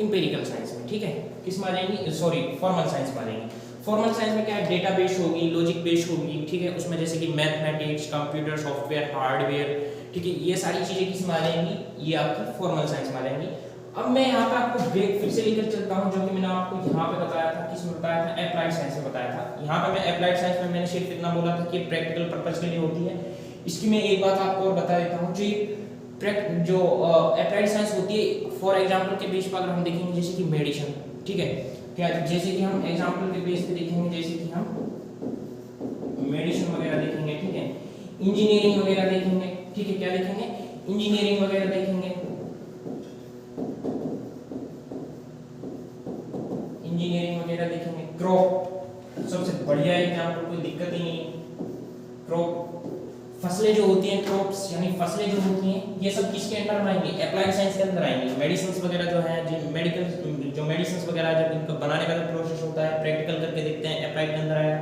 एम्पिरिकल साइंस में, ठीक है। किस में आ जाएंगी, सॉरी फॉर्मल साइंस में आ जाएंगी। फॉर्मल साइंस में क्या है, डेटा बेस होगी, लॉजिक बेस होगी, ठीक है। उसमें जैसे कि मैथमेटिक्स, कंप्यूटर, सॉफ्टवेयर, हार्डवेयर, ठीक है, ये सारी चीजें किस में आ जाएंगी, ये आपकी फॉर्मल साइंस में आ जाएंगी। अब मैं यहाँ पे आपको ब्रेक फिर से लेकर चलता हूँ, जो कि मैंने आपको यहाँ पे बताया था, किसमें बताया था, अप्लाइड साइंस में बताया था। यहाँ पे मैं अप्लाइड साइंस में मैंने सिर्फ इतना बोला था कि प्रैक्टिकल पर्पस के लिए होती है। इसकी मैं एक बात आपको और बता देता हूँ, जो अप्लाइड साइंस होती है, फॉर एग्जाम्पल के बेस पर अगर हम देखेंगे, जैसे कि मेडिसिन, ठीक है, क्या जैसे कि हम एग्जाम्पल के बेस पे देखेंगे, जैसे कि हम मेडिसिन वगैरह देखेंगे, ठीक है, इंजीनियरिंग वगैरह देखेंगे, ठीक है, क्या देखेंगे, इंजीनियरिंग वगैरह देखेंगे, इंजीनियरिंग वगैरह देखेंगे। क्रॉप सबसे बढ़िया एग्जाम्पल, कोई दिक्कत ही नहीं। क्रॉप फसलें जो होती हैं, क्रॉप्स यानी फसलें जो होती हैं, ये सब किसके अंदर में आएंगी, अप्लाइड साइंस के अंदर आएंगी। मेडिसिन वगैरह जो है, जो मेडिसिन वगैरह जब इनको बनाने का जो प्रोसेस होता है, प्रैक्टिकल करके देखते हैं, अप्लाइड के अंदर आएगा।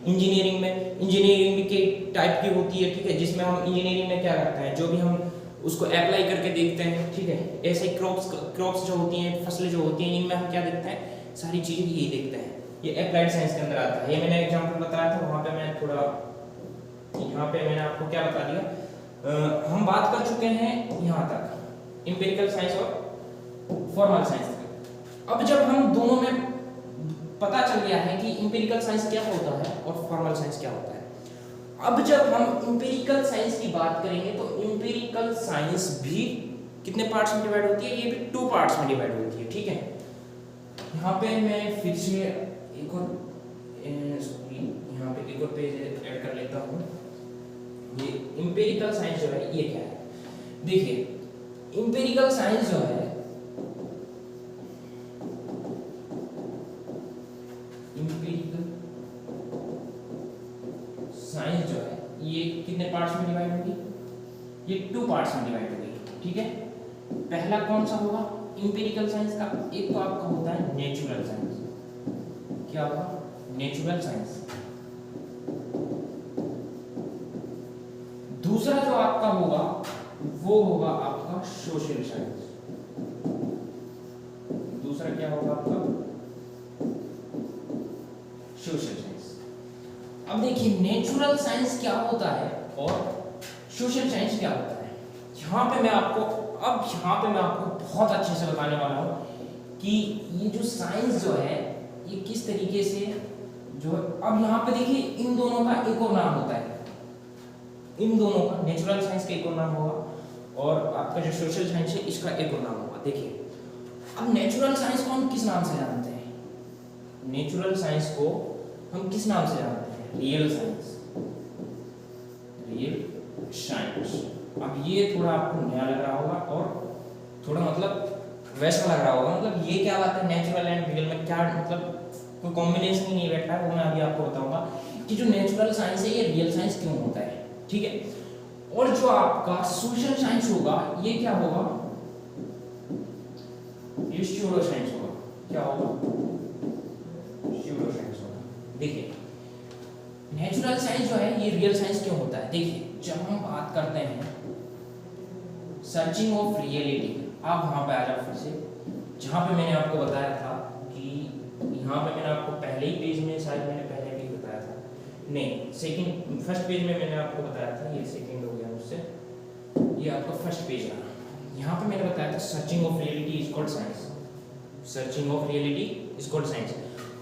इंजीनियरिंग में, इंजीनियरिंग के टाइप की होती है, ठीक है, जिसमें हम इंजीनियरिंग में क्या करते हैं, जो भी हम उसको अप्लाई करके देखते हैं, ठीक है। ऐसे क्रॉप्स जो होती हैं, फसलें जो होती हैं, इनमें हम क्या देखते हैं, सारी चीज़ें यही देखते हैं। ये अप्लाइड साइंस के अंदर आता है। ये मैंने एग्जांपल बताया था, वहाँ पे मैं थोड़ा, यहाँ पे मैंने आपको क्या बता दिया, हम बात कर चुके हैं यहाँ तक एम्पिरिकल साइंस और फॉर्मल साइंस तक। अब जब हम दोनों में पता चल गया है कि एम्पिरिकल साइंस क्या होता है और फॉर्मल साइंस क्या होता है, अब जब हम एम्पिरिकल साइंस की बात करेंगे तो एम्पिरिकल साइंस भी कितने पार्ट्स में डिवाइड होती है, ये भी 2 पार्ट्स में डिवाइड होती है, ठीक है। यहाँ पे मैं फिर से एक और यहाँ पे एक और पेज ऐड कर लेता हूँ। ये एम्पिरिकल साइंस जो है ये क्या है, देखिए एम्पिरिकल साइंस जो है, एम्पिरिकल साइंस जो है ये कितने पार्ट्स में डिवाइड होगी, ये 2 पार्ट्स में डिवाइड होगी, ठीक है। पहला कौन सा होगा एम्पिरिकल साइंस का, एक तो आपका होता है नेचुरल साइंस, क्या होगा नेचुरल साइंस। दूसरा जो आपका होगा वो होगा आपका सोशल साइंस। दूसरा क्या होगा आपका सोशल साइंस। अब देखिए नेचुरल साइंस क्या होता है और सोशल साइंस क्या होता है। यहाँ पे मैं आपको बहुत अच्छे से बताने वाला हूँ कि ये जो साइंस जो है ये किस तरीके से जो, अब यहाँ पे देखिए इन दोनों का एक और नाम होता है, इन दोनों का नेचुरल साइंस का एक और नाम होगा और आपका जो सोशल साइंस है इसका एक और नाम होगा। देखिए अब नेचुरल साइंस को हम किस नाम से जानते हैं, नेचुरल साइंस को हम किस नाम से जानते हैं, रियल साइंस, रियल साइंस। अब ये थोड़ा आपको नया लग रहा होगा और थोड़ा मतलब वैसा लग रहा होगा, मतलब ये क्या बात है नेचुरल एंड रियल में क्या मतलब कोई कॉम्बिनेशन ही नहीं बैठ रहा है, वो मैं अभी आपको बताऊंगा कि जो नेचुरल साइंस है ये रियल साइंस क्यों होता है, ठीक है। और जो आपका सोशल साइंस होगा ये क्या होगा, ये स्यूडो साइंस होगा, क्या होगा स्यूडो साइंस होगा। देखिए नेचुरल साइंस जो है ये रियल साइंस क्यों होता है, देखिए जब हम बात करते हैं सर्चिंग ऑफ रियलिटी, आप वहां पे आ जाओ फिर से, जहां पे मैंने आपको बताया था कि यहाँ पे मैंने आपको पहले ही पेज में, शायद मैंने पहले भी बताया था, नहीं सेकंड फर्स्ट पेज में मैंने आपको बताया था, ये सेकंड हो गया मुझसे, ये आपका फर्स्ट पेज रहा। यहाँ पे मैंने बताया था searching of reality is called science, searching of reality is called science.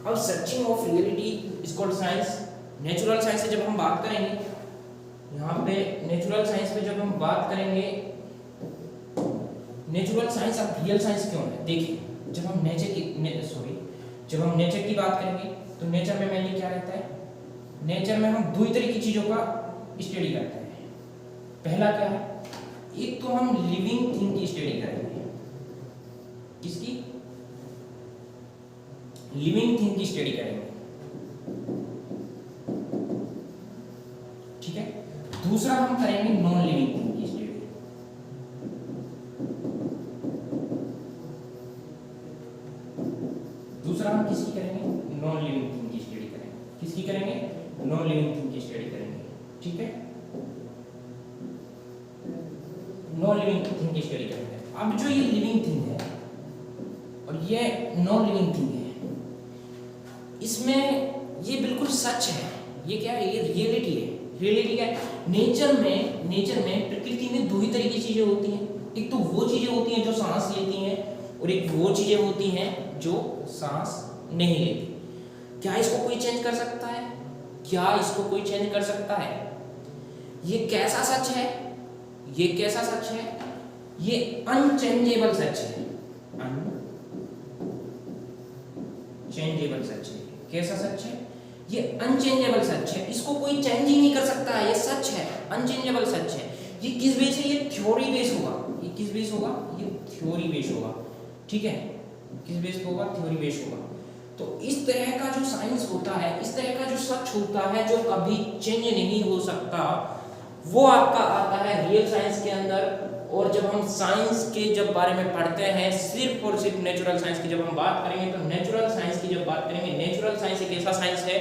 अब searching of reality is called science, natural science से जब हम बात करेंगे, यहाँ पे नेचुरल साइंस पे जब हम बात करेंगे, नेचुरल साइंस अब रियल साइंस क्यों है, देखिए जब हम जब हम नेचर की बात करेंगे तो नेचर में मेनली क्या रहता है, नेचर में हम 2 तरह की चीजों का स्टडी करते हैं। पहला क्या है, एक तो हम लिविंग थिंग की स्टडी करेंगे, किसकी, लिविंग थिंग की स्टडी करेंगे, ठीक है। दूसरा हम करेंगे नॉन लिविंग थिंग की स्टडी, दूसरा हम किसकी करेंगे, नॉन लिविंग थिंग की स्टडी करेंगे, किसकी करेंगे, नॉन लिविंग थिंग की स्टडी करेंगे, ठीक है, नॉन लिविंग थिंग की स्टडी करेंगे। अब जो ये लिविंग थिंग है और ये नॉन लिविंग थिंग है, इसमें ये बिल्कुल सच है, ये क्या है, ये रियलिटी है। रियलिटी क्या है, नेचर में प्रकृति में 2 ही तरह की चीजें होती हैं, एक तो वो चीजें होती हैं जो सांस लेती हैं और एक वो चीजें होती हैं जो सांस नहीं लेती। क्या इसको कोई चेंज कर सकता है, क्या इसको कोई चेंज कर सकता है, ये कैसा सच है, ये कैसा सच है, ये अनचेंजेबल सच है, अनचेंजेबल सच है। कैसा सच है, ये अनचेंजेबल सच है, इसको कोई चेंज ही नहीं कर सकता है, ये सच है, अनचेंजेबल सच है। ये किस बेस है, ये थ्योरी बेस होगा, ये किस बेस होगा, ये थ्योरी बेस होगा, ठीक है, किस बेस पे होगा, थ्योरी बेस होगा। तो इस तरह का जो साइंस होता है, इस तरह का जो सच होता है जो कभी चेंज नहीं हो सकता, वो आपका आता है रियल साइंस के अंदर। और जब हम साइंस के जब बारे में पढ़ते हैं, सिर्फ और सिर्फ नेचुरल साइंस की जब हम बात करेंगे, तो नेचुरल साइंस की जब बात करेंगे, नेचुरल साइंस एक ऐसा साइंस है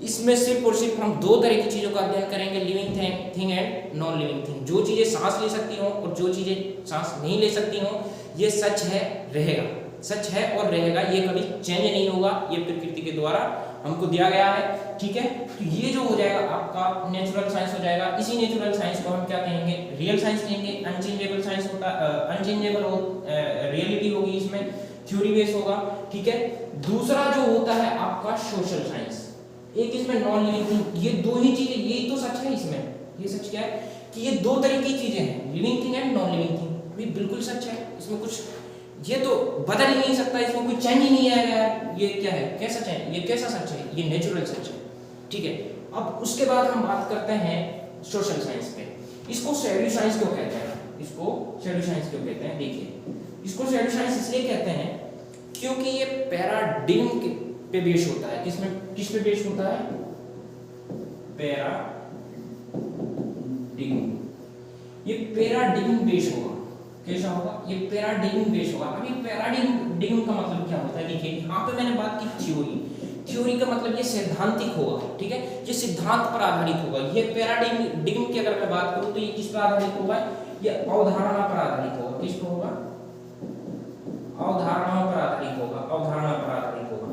इसमें सिर्फ और सिर्फ हम दो तरह की चीज़ों का अध्ययन करेंगे, living thing and non living thing. जो चीज़ें सांस ले सकती हों और जो चीज़ें सांस नहीं ले सकती हों, ये सच है, रहेगा, सच है और रहेगा, ये कभी चेंज नहीं होगा, ये प्रकृति के द्वारा हमको दिया गया है। ठीक है, तो ये जो हो जाएगा आपका नेचुरल साइंस हो जाएगा। इसी नेचुरल साइंस को हम क्या कहेंगे, रियल साइंस कहेंगे। अनचेंजेबल साइंस होता अनचेंजेबल रियलिटी होगी, इसमें थ्योरी बेस होगा। ठीक है, दूसरा जो होता है आपका सोशल साइंस, एक इसमें नॉन लिविंग थिंग। ये दो ही चीजें, यही तो सच है इसमें। ये सच क्या है कि ये दो तरह की चीजें हैं, living thing and non living thing. ये बिल्कुल सच है, इसमें कुछ ये तो बदल ही नहीं सकता, इसमें कोई चेंज ही नहीं आएगा। ये क्या है, कैसा सच है, ये कैसा सच है, ये नेचुरल सच है। ठीक है, अब उसके बाद हम बात करते हैं सोशल साइंस पे। इसको शैडो साइंस क्यों कहते हैं, इसको शैडो साइंस क्यों कहते हैं? देखिए, इसको शैडो साइंस इसलिए कहते हैं क्योंकि ये पैराडिग्म पे बेस होता है। किस पे बेस होता है? पैराडिग्म। ये पैराडिग्म बेस होगा। कैसा होगा? ये पैराडिग्म बेस होगा। अभी पैराडिग्म का मतलब क्या होता है? देखिए, यहाँ पे मैंने बात की थ्योरी का मतलब ये सैद्धांतिक होगा। ठीक है, ये सिद्धांत पर आधारित होगा। ये पैराडिग्म की अगर मैं बात करूं तो ये किस पर आधारित होगा? ये अवधारणा पर आधारित होगा। किस पर होगा? अवधारणा पर आधारित होगा। अवधारणा पर आधारित होगा।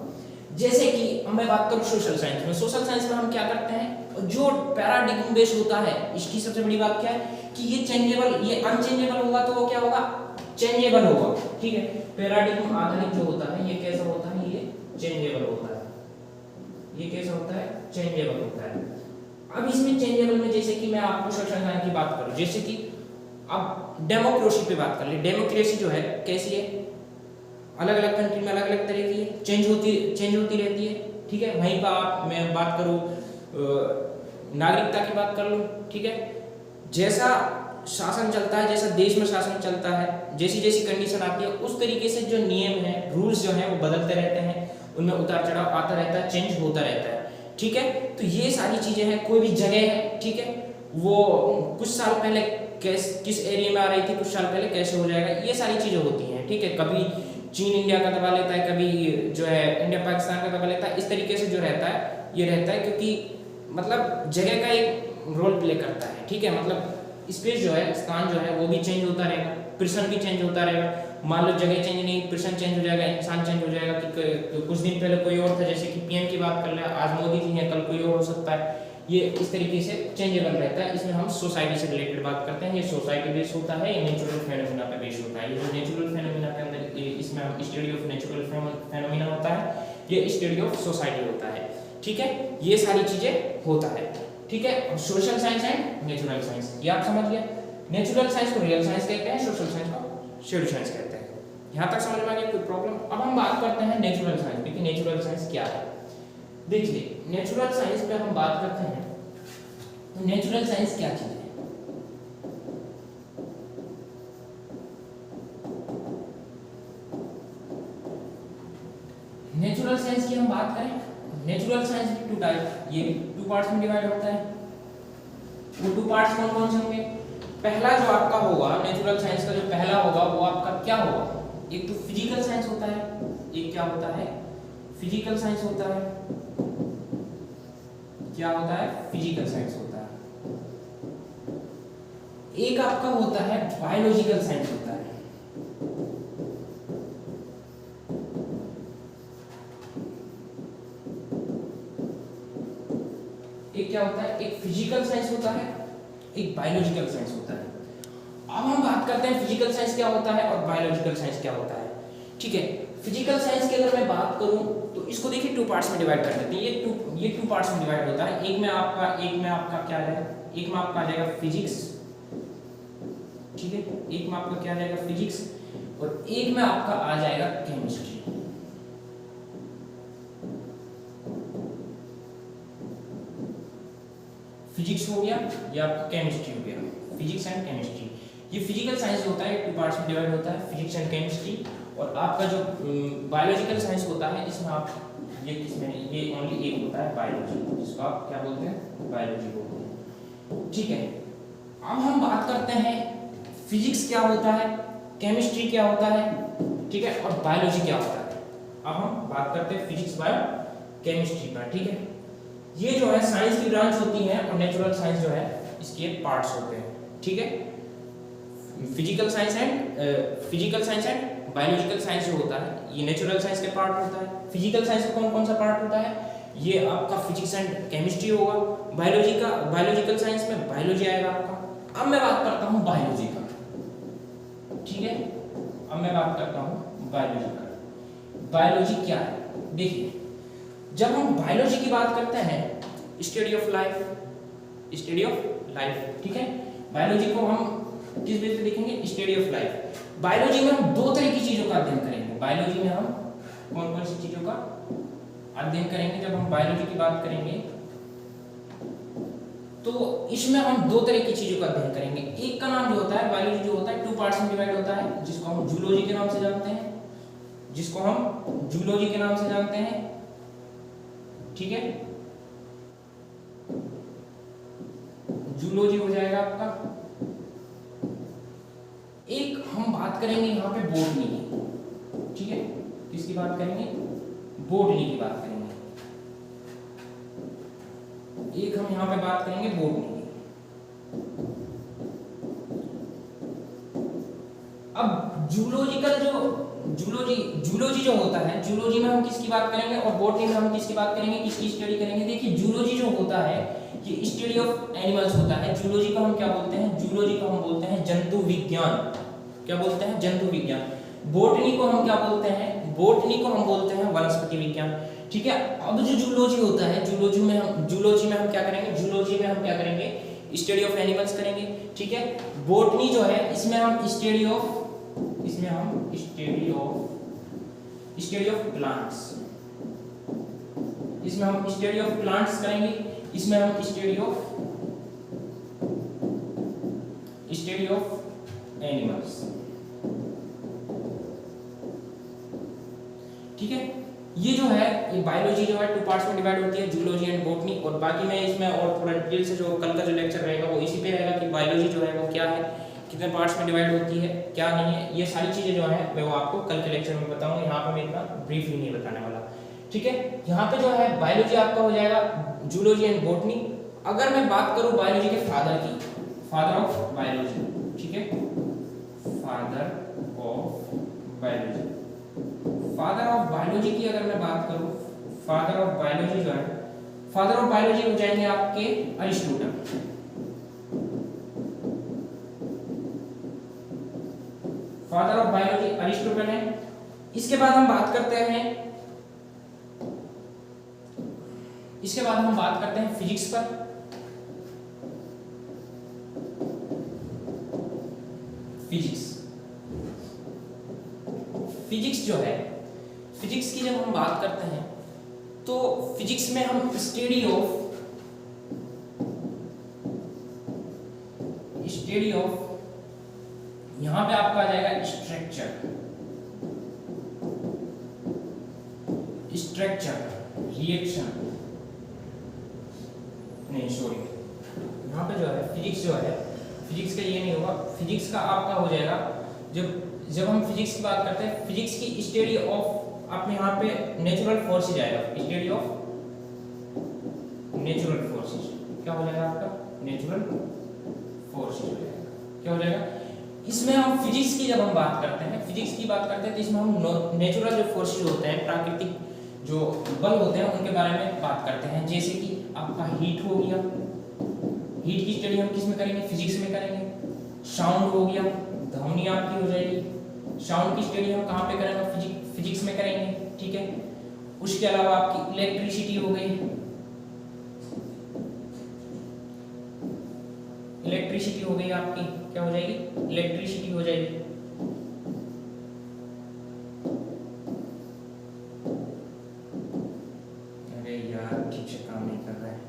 जैसे कि मैं बात करूं सोशल साइंस में, सोशल साइंस में हम क्या करते हैं, जो पैराडिग्म बेस होता है, इसकी सबसे बड़ी बात क्या है कि ये चेंजेबल, ये अनचेंजेबल होगा तो वो क्या होगा? चेंजेबल होगा। ठीक है, पैराडिग्म आधारित जो होता है ये कैसा होता है? ये चेंजेबल होता है। ये कैसा होता है? चेंजेबल होता है। अब इसमें चेंजेबल में जैसे कि मैं आपको सोशल साइंस की बात करूं, जैसे कि अब डेमोक्रेसी पे बात कर ले। डेमोक्रेसी जो है कैसी है? अलग अलग कंट्री में अलग अलग तरह की है, चेंज होती रहती है। ठीक है, वहीं पर मैं बात करूं नागरिकता की बात कर लूं। ठीक है, जैसा शासन चलता है, जैसा देश में शासन चलता है, जैसी जैसी कंडीशन आती है, उस तरीके से जो नियम है, रूल्स जो है वो बदलते रहते हैं, उनमें उतार चढ़ाव आता रहता है, चेंज होता रहता है। ठीक है, तो ये सारी चीजें हैं। कोई भी जगह है, ठीक है, वो कुछ साल पहले किस एरिया में आ रही थी, कुछ साल पहले कैसे हो जाएगा, ये सारी चीजें होती हैं। ठीक है, कभी चीन इंडिया का दबा लेता है, कभी जो है इंडिया पाकिस्तान का दबा लेता है। इस तरीके से जो रहता है ये रहता है, क्योंकि मतलब जगह का एक रोल प्ले करता है। ठीक है, मतलब स्पेस जो है, स्थान जो है वो भी चेंज होता रहेगा, पर्सन भी चेंज होता रहेगा। मान लो जगह चेंज नहीं, पर्सन चेंज हो जाएगा, इंसान चेंज हो जाएगा। कि कुछ दिन पहले कोई और था, जैसे कि पीएम की बात कर ले, आज मोदी जी हैं, कल कोई और हो सकता है। ये इस तरीके से चेंजेबल रहता है। इसमें हम सोसाइटी से रिलेटेड बात करते हैं। ये सोसाइटी बेस होता है, ये नेचुरल फेनोमेना पे बेस होता है। ये जो नेचुरल फेनोमेना के अंदर इसमें हम स्टडी ऑफ नेचुरल फेनोमेना होता है, ये स्टडी ऑफ सोसाइटी होता है। ठीक है, ये सारी चीजें होता है। ठीक है, social science and natural science, ये आप समझ गए। नेचुरल साइंस को रियल साइंस कहते हैं, सोशल साइंस को शैडो साइंस कहते हैं। यहाँ तक समझ में आ गया? कोई प्रॉब्लम? अब हम बात करते हैं नेचुरल साइंस की, नेचुरल साइंस क्या है। देखिए, नेचुरल साइंस पे हम बात करते हैं तो नेचुरल साइंस क्या चीज है? नेचुरल साइंस की हम बात करें, नेचुरल साइंस भी टू टाइप, ये टू पार्ट्स में डिवाइड होता है। वो टू पार्ट्स कौन कौन से होंगे? पहला जो आपका होगा नेचुरल साइंस का, जो पहला होगा वो आपका क्या होगा? एक तो फिजिकल साइंस होता है, एक क्या होता है? फिजिकल साइंस होता है। क्या होता है? फिजिकल साइंस होता है। एक आपका होता है बायोलॉजिकल साइंस होता है। एक क्या होता है? एक फिजिकल साइंस होता है, एक बायोलॉजिकल साइंस होता है। अब हम बात करते हैं फिजिकल साइंस क्या होता है और बायोलॉजिकल साइंस क्या होता है। ठीक है, फिजिकल साइंस की अगर मैं बात करूं तो इसको देखिए टू पार्ट्स में डिवाइड कर देते हैं। ये टू पार्ट्स में डिवाइड होता है। एक में आपका क्या है? एक में आपका आ जाएगा फिजिक्स। ठीक है, एक में आपका क्या आ जाएगा? फिजिक्स, और एक में आपका आ जाएगा केमिस्ट्री। फिजिक्स हो गया, ये आपका केमिस्ट्री हो गया। फिजिक्स एंड केमिस्ट्री, ये फिजिकल साइंस होता है, टू पार्ट्स में डिवाइड होता है, फिजिक्स एंड केमिस्ट्री। और आपका जो बायोलॉजिकल साइंस होता है, इसमें आप ये ओनली एक होता है बायोलॉजी, जिसको आप क्या बोलते हैं? बायोलॉजी बोलते हैं। ठीक है, अब हम बात करते हैं फिजिक्स क्या होता है, केमिस्ट्री क्या होता है, ठीक है, और बायोलॉजी क्या होता है। अब हम बात करते हैं फिजिक्स बायो केमिस्ट्री पर। ठीक है, ये जो है साइंस की ब्रांच होती है और नेचुरल साइंस जो है इसके पार्ट्स होते हैं, ठीक है। Physical science and biological science जो होता है ये नेचुरल साइंस के पार्ट होता है। फिजिकल साइंस का कौन कौन सा पार्ट होता है, ये आपका फिजिक्स एंड केमिस्ट्री होगा। बायोलॉजिकल साइंस में बायोलॉजी आएगा आपका। अब मैं बात करता हूँ बायोलॉजी का, ठीक है। अब मैं बात करता हूँ बायोलॉजी का। बायोलॉजी क्या है, देखिए जब हम बायोलॉजी की बात करते हैं, स्टडी ऑफ लाइफ, ठीक है। बायोलॉजी को हम किस बेस पे देखेंगे, स्टडी ऑफ लाइफ। बायोलॉजी में हम दो तरह की चीजों का अध्ययन करेंगे। बायोलॉजी में हम कौन कौन सी चीजों का अध्ययन करेंगे, जब हम बायोलॉजी की बात करेंगे तो इसमें हम दो तरह की चीजों का अध्ययन करेंगे। एक का नाम जो होता है, बायोलॉजी जो होता है 2 पार्ट्स में डिवाइड होता है, जिसको हम जूलॉजी के नाम से जानते हैं, ठीक है। जूलॉजी हो जाएगा आपका। एक हम बात करेंगे यहाँ पे बॉटनी की, ठीक है। किसकी बात करेंगे, बॉटनी की बात करेंगे। एक हम यहाँ पे बात करेंगे बॉटनी की। अब जूलॉजी जो होता है, जूलॉजी में हम किसकी बात करेंगे और बॉटनी में हम किसकी बात करेंगे, किसकी स्टडी करेंगे। देखिए जूलॉजी जो होता है ये स्टडी ऑफ एनिमल्स होता है। जूलॉजी को हम क्या बोलते हैं, जूलॉजी को हम बोलते हैं जंतु विज्ञान। क्या बोलते हैं, जंतु विज्ञान। बॉटनी को हम क्या बोलते हैं, बॉटनी को हम बोलते हैं वनस्पति विज्ञान, ठीक है। अब जो जूलॉजी होता है, जूलॉजी में हम क्या करेंगे, स्टडी ऑफ एनिमल्स करेंगे, ठीक है। बॉटनी जो है इसमें हम स्टडी ऑफ प्लांट्स, करेंगे। इसमें हम स्टडी ऑफ एनिमल्स, ठीक है। ये जो है ये बायोलॉजी जो है 2 पार्ट्स में डिवाइड होती है, जूलॉजी एंड बॉटनी। और बाकी मैं इसमें और थोड़ा डिटेल से जो कल का जो लेक्चर रहेगा वो इसी पे रहेगा कि बायोलॉजी जो है वो क्या है, कितने पार्ट्स में डिवाइड होती है, क्या नहीं है। ये सारी चीजें जो है मैं वो आपको कल के लेक्चर में बताऊंगा। यहाँ पे मैं इतना ब्रीफली नहीं बताने वाला, ठीक है। यहाँ पे जो है बायोलॉजी आपका हो जाएगा जूलॉजी एंड बॉटनी। अगर मैं बात करूँ बायोलॉजी के फादर की, फादर ऑफ बायोलॉजी, ठीक है। फादर ऑफ बायोलॉजी की अगर मैं बात करूं, फादर ऑफ बायोलॉजी जो है, फादर ऑफ बायोलॉजी हो जाएंगे आपके Aristotle. Father of biology Aristotle है। इसके बाद हम बात करते हैं फिजिक्स पर। फिजिक्स जो है, फिजिक्स की जब हम बात करते हैं तो फिजिक्स में हम स्टडी ऑफ यहां पे आपका आ जाएगा स्ट्रक्चर, रिएक्शन, नहीं सॉरी, यहां पे जो है फिजिक्स का ये नहीं होगा। फिजिक्स का आपका हो जाएगा जब हम फिजिक्स की बात करते हैं, फिजिक्स की स्टडी ऑफ आप यहाँ पे नेचुरल फोर्सेज आएगा, स्टडी ऑफ नेचुरल फोर्सेज। क्या हो जाएगा आपका, नेचुरल फोर्सेज हो जाएगा। क्या हो जाएगा, इसमें हम फिजिक्स की जब हम बात करते हैं तो इसमें हम नेचुरल जो फोर्सेज होते हैं, प्राकृतिक जो बल होते हैं उनके बारे में बात करते हैं। जैसे कि आपका हीट हो गया, हीट की स्टडी हम किस में करेंगे, फिजिक्स में करेंगे। साउंड हो गया, ध्वनि आपकी हो जाएगी, साउंड की स्टडी हम कहाँ पे करेंगे, फिजिक्स में करेंगे, ठीक है। उसके अलावा आपकी इलेक्ट्रिसिटी हो गई, आपकी क्या हो जाएगी, इलेक्ट्रिसिटी हो जाएगी। अरे यार ठीक से काम नहीं कर रहा है।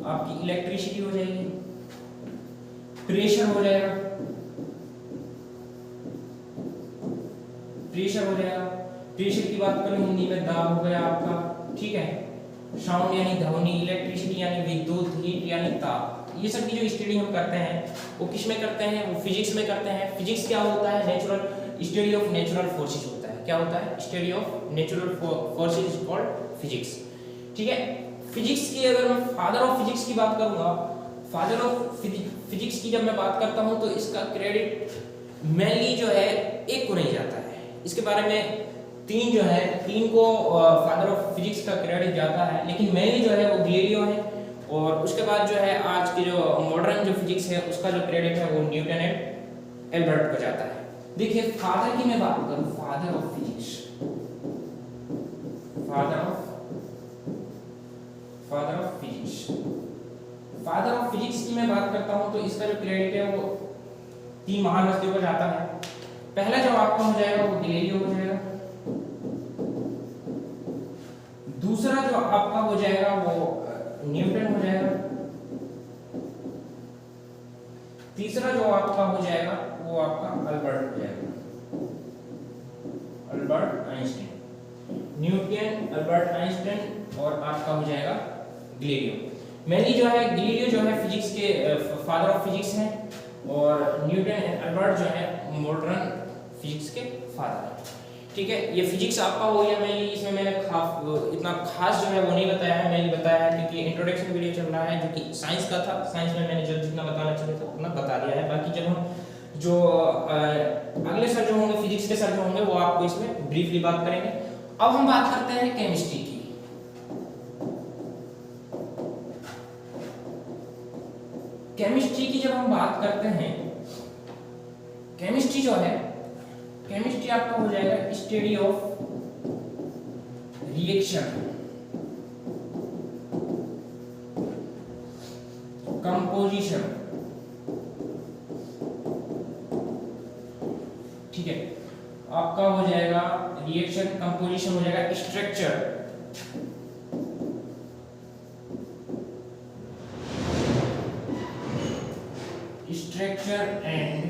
आपकी इलेक्ट्रिसिटी हो जाएगी, प्रेशर हो जाएगा, प्रेशर की बात करें हिंदी में दाब हो गया आपका, ठीक है। साउंड यानी ध्वनि, इलेक्ट्रिसिटी यानी विद्युत, हीट यानी ताप। ये सब की जो स्टडी हम करते हैं वो किस में करते हैं, वो फिजिक्स में करते हैं। फिजिक्स क्या होता है, स्टडी ऑफ नेचुरल फोर्सेस होता है। क्या होता है? Study of natural forces is called physics. ठीक है, फिजिक्स की अगर मैं फादर ऑफ फिजिक्स की बात करूंगा, फादर ऑफ फिजिक्स की जब मैं बात करता हूं तो इसका क्रेडिट मेनली जो है एक को नहीं जाता है, इसके बारे में तीन को फादर ऑफ फिजिक्स का क्रेडिट जाता है, लेकिन मेनली जो है वो गैलीलियो है, और उसके बाद जो है आज की जो मॉडर्न जो फिजिक्स है उसका जो क्रेडिट है वो न्यूटन एंड एल्बर्ट को जाता है। देखिए फादर की मैं बात करूं, father of physics, father of physics की मैं बात करता हूं तो इसका जो क्रेडिट है वो तीन महान हस्तियों को जाता है। पहला जो आपका हो जाएगा वो गैलीलियो हो जाएगा, दूसरा जो आपका हो जाएगा वो न्यूटन हो जाएगा, तीसरा जो आपका हो जाएगा वो आपका अल्बर्ट हो जाएगा, Albert Einstein. Newton, Albert Einstein और आपका हो जाएगा गैलीलियो। मेनली जो है गैलीलियो जो है फिजिक्स के फादर ऑफ फिजिक्स हैं, और न्यूटन एंड अल्बर्ट जो है मॉडर्न फिजिक्स के फादर हैं। ठीक है, ये फिजिक्स आपका हो गया। मैं इसमें मैंने इतना खास जो है वो नहीं बताया है, मैंने बताया है क्योंकि इंट्रोडक्शन वीडियो चल रहा है जो कि साइंस का था। साइंस में मैंने जो जितना बताना चाहिए था उतना बता दिया है। बाकी जब हम जो अगले सर जो होंगे फिजिक्स के सर जो होंगे वो आपको इसमें ब्रीफली बात करेंगे। अब हम बात करते हैं केमिस्ट्री की। केमिस्ट्री की जब हम बात करते हैं, केमिस्ट्री जो है, केमिस्ट्री आपका हो जाएगा स्टडी ऑफ रिएक्शन, कंपोजिशन। ठीक है, आपका हो जाएगा रिएक्शन, कंपोजिशन हो जाएगा structure, and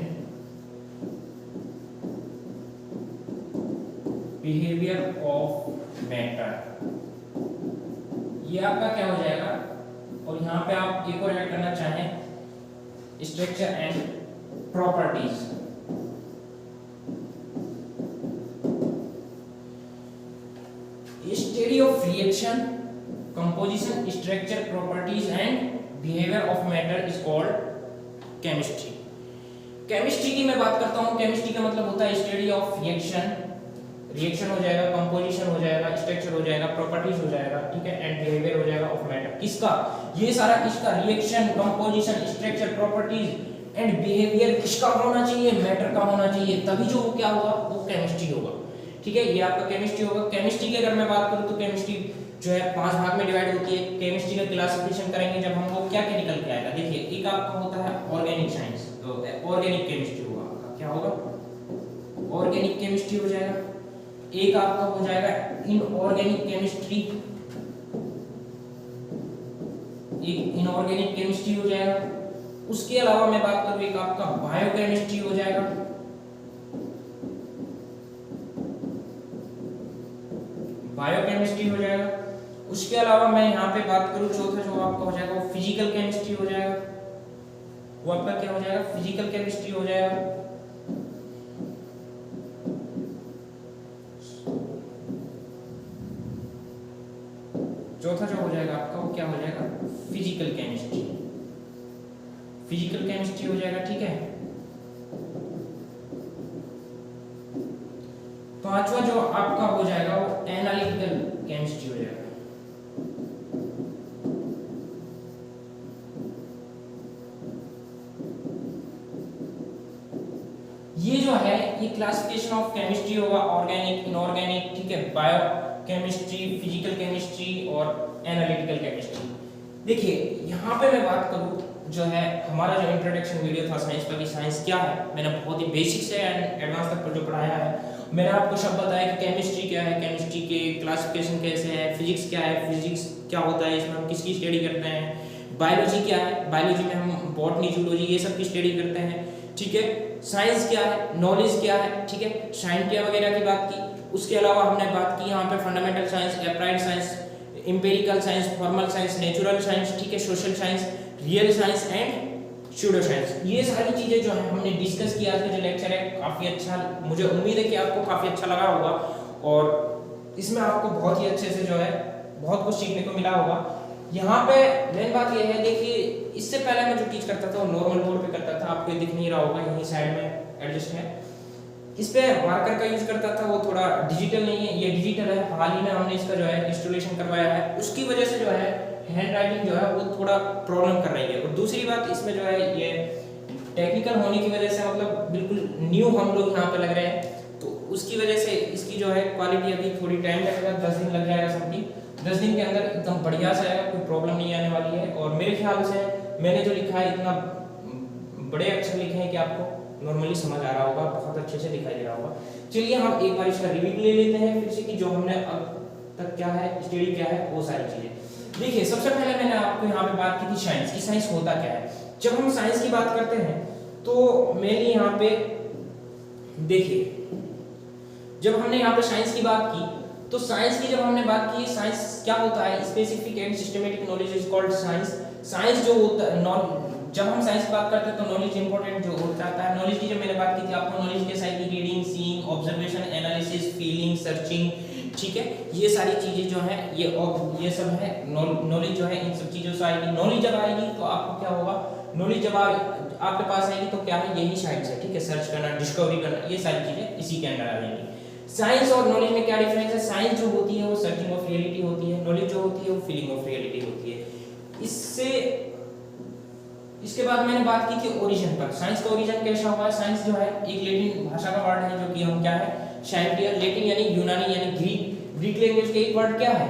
behaviour of matter. ये आपका क्या हो जाएगा, और यहां पे आप एक और ऐड करना चाहें structure and properties. Study of reaction, composition, structure, properties and behaviour of matter is called chemistry. Chemistry की मैं बात करता हूं, केमिस्ट्री का मतलब होता है स्टडी ऑफ रिएक्शन, रिएक्शन हो जाएगा, कंपोजिशन हो जाएगा, स्ट्रक्चर हो जाएगा, प्रॉपर्टीज हो जाएगा, ठीक है, एंड बिहेवियर हो जाएगा ऑफ मैटर। किसका? ये सारा किसका? Reaction, composition, structure, properties and behaviour किसका होना चाहिए? मैटर का होना चाहिए, तभी जो वो क्या होगा, वो केमिस्ट्री होगा। ठीक है, ये आपका केमिस्ट्री होगा। केमिस्ट्री की अगर मैं बात करूं तो केमिस्ट्री जो है 5 भाग में डिवाइड होती है। केमिस्ट्री का क्लासिफिकेशन करेंगे जब हम वो क्या क्या निकल के आएगा। देखिए एक आपका होता है ऑर्गेनिक साइंस, तो ऑर्गेनिक केमिस्ट्री होगा आपका, क्या होगा? ऑर्गेनिक केमिस्ट्री हो जाएगा। एक आपका हो जाएगा इनऑर्गेनिक केमिस्ट्री, एक इनऑर्गेनिक केमिस्ट्री हो जाएगा। उसके अलावा मैं बात करूं एक आपका बायोकेमिस्ट्री हो जाएगा, बायोकेमिस्ट्री हो जाएगा। उसके अलावा मैं यहाँ पे बात करूं चौथा जो आपका हो जाएगा वो फिजिकल केमिस्ट्री हो जाएगा। वो आपका क्या हो जाएगा? फिजिकल केमिस्ट्री हो जाएगा। चौथा जो हो जाएगा आपका वो क्या हो जाएगा? फिजिकल केमिस्ट्री, फिजिकल केमिस्ट्री हो जाएगा। ठीक है, पांचवा जो आपका हो जाएगा वो एनालिटिकल केमिस्ट्री हो जाएगा। ये जो है ये क्लासिफिकेशन ऑफ केमिस्ट्री होगा, ऑर्गेनिक, इनऑर्गेनिक, ठीक है, बायो केमिस्ट्री, फिजिकल केमिस्ट्री और एनालिटिकल केमिस्ट्री। देखिए यहाँ पे मैं बात करूँ जो है हमारा जो इंट्रोडक्शन वीडियो था साइंस का कि साइंस क्या है, मैंने बहुत ही बेसिक से एडवांस तक जो पढ़ाया है। मैंने आपको सब बताया कि केमिस्ट्री क्या है, केमिस्ट्री के क्लासिफिकेशन कैसे है, फिजिक्स क्या है, फिजिक्स क्या होता है, इसमें हम किसकी स्टडी करते हैं, बायोलॉजी क्या है, बायोलॉजी में हम बॉटनी, जूलॉजी ये सब की स्टडी करते हैं। ठीक है, साइंस क्या है, नॉलेज क्या है, ठीक है, साइंटिया वगैरह की बात की। उसके अलावा हमने बात की यहाँ पे fundamental science, applied science, empirical science, formal science, natural science, ठीक है, social science, real science and pseudo science. ये सारी चीज़ें जो है हमने डिस्कस किया। आज का जो लेक्चर है काफ़ी अच्छा, मुझे उम्मीद है कि आपको काफ़ी अच्छा लगा होगा और इसमें आपको बहुत ही अच्छे से जो है बहुत कुछ सीखने को मिला होगा। यहाँ पे मेन बात ये है, देखिए इससे पहले मैं जो टीच करता था वो नॉर्मल बोर्ड पे करता था, आपको दिख नहीं रहा होगा, यहीं साइड में एडजस्ट है। इस पे मार्कर का यूज करता था, वो थोड़ा डिजिटल नहीं है, ये डिजिटल है। हाल ही में हमने इसका जो है इंस्टॉलेशन करवाया है, उसकी वजह से जो है हैंड राइटिंग जो है वो थोड़ा प्रॉब्लम कर रही है। और दूसरी बात इसमें जो है ये टेक्निकल होने की वजह से मतलब बिल्कुल न्यू हम लोग यहाँ पे लग रहे हैं, तो उसकी वजह से इसकी जो है क्वालिटी अभी थोड़ी टाइम लगेगा, 10 दिन लग जाएगा समथिंग। 10 दिन के अंदर एकदम बढ़िया से आएगा, कोई प्रॉब्लम नहीं आने वाली है। और मेरे ख्याल से मैंने जो लिखा है इतना बड़े अक्षर लिखे हैं कि आपको नॉर्मली समझ आ रहा होगा, बहुत अच्छे से दिखाई दे रहा होगा। चलिए हम एक बार इसका रिव्यू ले लेते हैं फिर से कि जो हमने अब तक क्या है स्टडी क्या है वो सारी चीजें। देखिए सबसे पहले मैंने आपको यहाँ पे बात की थी साइंस की। साइंस होता क्या है? जब हम साइंस की बात करते हैं तो मेनली यहाँ पे देखिए, जब हमने यहाँ पे साइंस की बात की तो साइंस की जब हमने बात की, साइंस क्या होता है? Specific and systematic knowledge is called science. Science जो होता है, जब हम साइंस की बात करते हैं तो नॉलेज इंपॉर्टेंट जो हो जाता है। नॉलेज की जब मैंने बात की थी, आपको नॉलेज कैसा है कि reading, seeing, observation, analysis, feeling, searching, ठीक है, ये सारी चीजें जो है ये सब है नॉलेज जो है इन सब चीजों से आएगी। नॉलेज जब आएगी तो आपको क्या होगा? नॉलेज जब आपके पास आएगी तो क्या है? यही साइंस है, ठीक है, सर्च करना, डिस्कवरी करना, ये सारी चीजें इसी के अंदर आ जाएंगी। साइंस और नॉलेज में क्या डिफरेंस है? साइंस जो होती है वो सर्चिंग ऑफ रियलिटी होती है, नॉलेज जो होती है वो फीलिंग ऑफ रियलिटी होती है। इसके बाद मैंने बात की थी ओरिजिन पर। साइंस का ओरिजिन कैसा हुआ है? साइंस जो है एक लैटिन भाषा का वर्ड है जो कि हम क्या है साइंटिया, लैटिन यानी यूनानी यानी ग्रीक लैंग्वेज के एक वर्ड क्या है?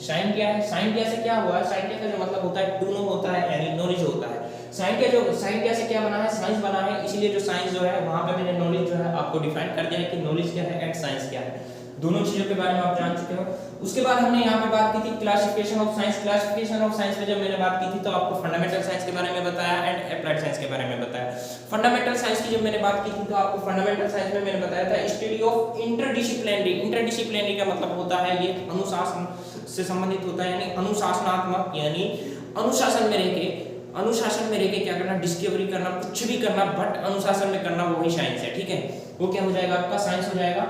साइंटिया है। साइंटिया से क्या हुआ है? साइंटिया का जो मतलब होता है टू नो होता है यानी नॉलेज होता है। साइंटिया से क्या बना है? साइंस बना है। इसीलिए जो साइंस जो है वहां पे मैंने नॉलेज जो है आपको डिफाइन कर दिया है कि नॉलेज क्या है एंड साइंस क्या है। दोनों चीजों के बारे में आप जान चुके हो। उसके बाद हमने यहाँ पे बात की थी classification of science. Classification of science में जब मैंने बात की थी तो आपको फंडामेंटल साइंस के बारे में बताया एंड अप्लाइड साइंस के बारे में बताया। फंडामेंटल साइंस की जब मैंने बात की थी तो आपको फंडामेंटल साइंस में मैंने बताया था स्टडी ऑफ इंटरडिसिप्लिनरी। इंटरडिसिप्लिनरी का मतलब होता है ये अनुशासन से संबंधित होता है, यानी अनुशासनात्मक, यानी अनुशासन में रह के क्या करना? डिस्कवरी करना, कुछ भी करना बट अनुशासन में करना, वही साइंस है, ठीक है। वो क्या हो जाएगा? आपका साइंस हो जाएगा।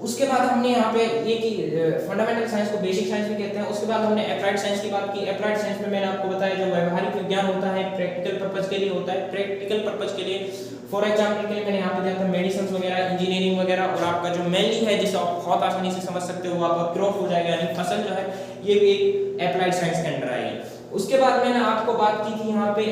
उसके बाद हमने यहाँ पे ये कि फंडामेंटल साइंस को बेसिक साइंस भी कहते हैं। उसके बाद हमने अप्लाइड साइंस की बात की। अप्लाइड साइंस में मैंने आपको बताया जो व्यवहारिक विज्ञान होता है प्रैक्टिकल पर्पस के लिए होता है। प्रैक्टिकल पर्पस के लिए फॉर एग्जांपल के लिए मैंने यहाँ पे दिया था मेडिसिन वगैरह, इंजीनियरिंग वगैरह। और आपका जो मेनली है जिसे आप बहुत आसानी से समझ सकते हो वो आपका क्रॉप हो जाएगा, यानी फसल जो है ये भी एक अप्लाइड साइंस के अंडर आएगी। उसके बाद मैंने आपको बात की थी यहाँ पे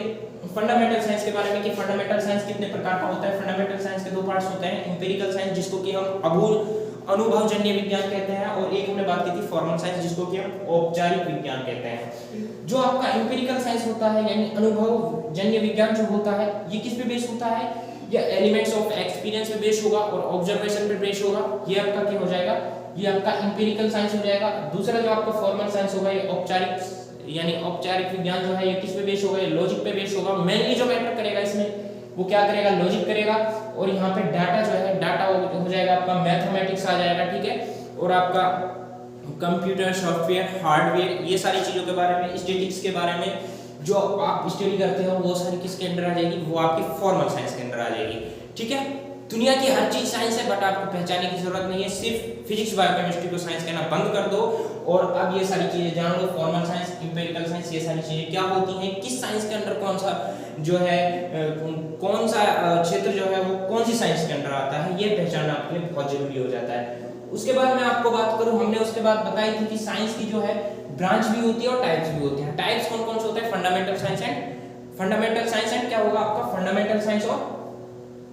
फंडामेंटल साइंस के बारे में कि फंडामेंटल साइंस कितने प्रकार का होता है। फंडामेंटल साइंस के दो पार्ट्स होते हैं, एम्पिरिकल साइंस जिसको कि हम अनुभवजन्य विज्ञान कहते हैं, और एक हमने बात की थी फॉर्मल साइंस जिसको कि हम औपचारिक विज्ञान कहते हैं। जो आपका एम्पिरिकल साइंस होता है यानी अनुभवजन्य विज्ञान जो होता है ये किस पे बेस होता है? ये एलिमेंट्स ऑफ एक्सपीरियंस पे बेस होगा और ऑब्जर्वेशन पे बेस होगा। ये आपका क्या हो जाएगा? ये आपका एम्पिरिकल साइंस हो जाएगा। दूसरा जो आपका फॉर्मल साइंस होगा ये औपचारिक यानी औपचारिक विज्ञान जो है ये किस पे बेस होगा? ये लॉजिक पे बेस होगा। मेनली जो मैटर करेगा इसमें वो क्या करेगा? लॉजिक करेगा। और यहाँ पे डाटा जो है डाटा हो जाएगा आपका मैथमेटिक्स आ जाएगा, ठीक है। और आपका कंप्यूटर, सॉफ्टवेयर, हार्डवेयर, ये सारी चीजों के बारे में, स्टैटिस्टिक्स के बारे में जो आप स्टडी करते हो वो सारी किसके अंदर आ जाएगी? वो आपकी फॉर्मल साइंस के अंदर आ जाएगी, ठीक है। दुनिया की हर चीज साइंस है बट आपको पहचानने की जरूरत नहीं है। सिर्फ फिजिक्स, बायोकेमिस्ट्री को साइंस कहना बंद कर दो और अब ये सारी चीजें जान लो। फॉर्मल साइंस, एम्पिरिकल साइंस, ये सारी चीजें क्या होती हैं, किस साइंस के अंदर कौन सा जो है कौन सा क्षेत्र जो है वो कौन सी साइंस के अंदर आता है, ये पहचानना आपके लिए बहुत जरूरी हो जाता है। उसके बाद मैं आपको बात करूं, हमने उसके बाद बताई थी कि साइंस की जो है ब्रांच भी होती है और टाइप्स भी होते हैं। टाइप्स कौन कौन से होते हैं? फंडामेंटल साइंस एंड क्या होगा आपका? फंडामेंटल साइंस और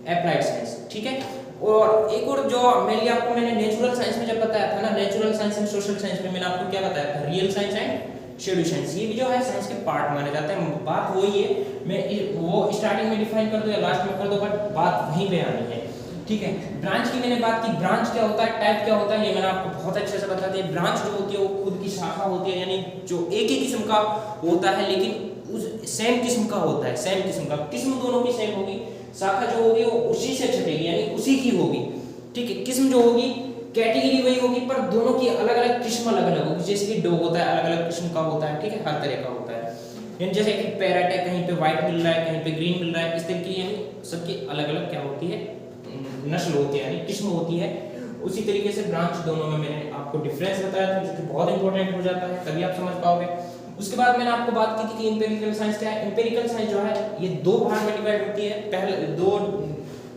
अप्लाइड साइंस, ठीक है। और एक और जो मेनली आपको मैंने नेचुरल साइंस में जब बताया था ना, natural science and social science में मैंने आपको क्या बताया था? Real science and schedule science. ये भी जो है साइंस के पार्ट माने जाते हैं। बात वही है, मैं वो स्टार्टिंग में डिफाइन कर दूं या लास्ट में कर दूं, बट बात वहीं पे आनी है, ठीक है। ब्रांच की मैंने बात की, ब्रांच क्या होता है, टाइप क्या होता है, ये मैंने आपको बहुत अच्छे से बता दिया। ब्रांच जो होती है वो खुद की शाखा होती है, यानी जो एक ही किस्म का होता है लेकिन उस सेम किस्म का होता है, सेम किस्म का। किस्म दोनों की सेम होगी, शाखा जो होगी वो उसी से छटेगी यानी उसी की होगी, ठीक है। किस्म जो होगी कैटेगरी वही होगी पर दोनों की अलग अलग किस्म अलग अलग होगी। जैसे कि डॉग होता है अलग अलग किस्म का होता है, ठीक है, हर तरह का होता है। यानी जैसे कि पैरेट है, कहीं पे व्हाइट मिल रहा है, कहीं पे ग्रीन मिल रहा है, इस तरीके यानी सबकी अलग अलग क्या होती है, नस्ल होती है, यानी किस्म होती है। उसी तरीके से ब्रांच दोनों में मैंने आपको डिफरेंस बताया था, जो कि बहुत इंपॉर्टेंट हो जाता है, तभी आप समझ पाओगे। उसके बाद मैंने आपको बात की थी कि इंपेरिकल साइंस क्या है। इंपेरिकल साइंस जो है ये दो भाग में डिवाइड होती है, पहले दो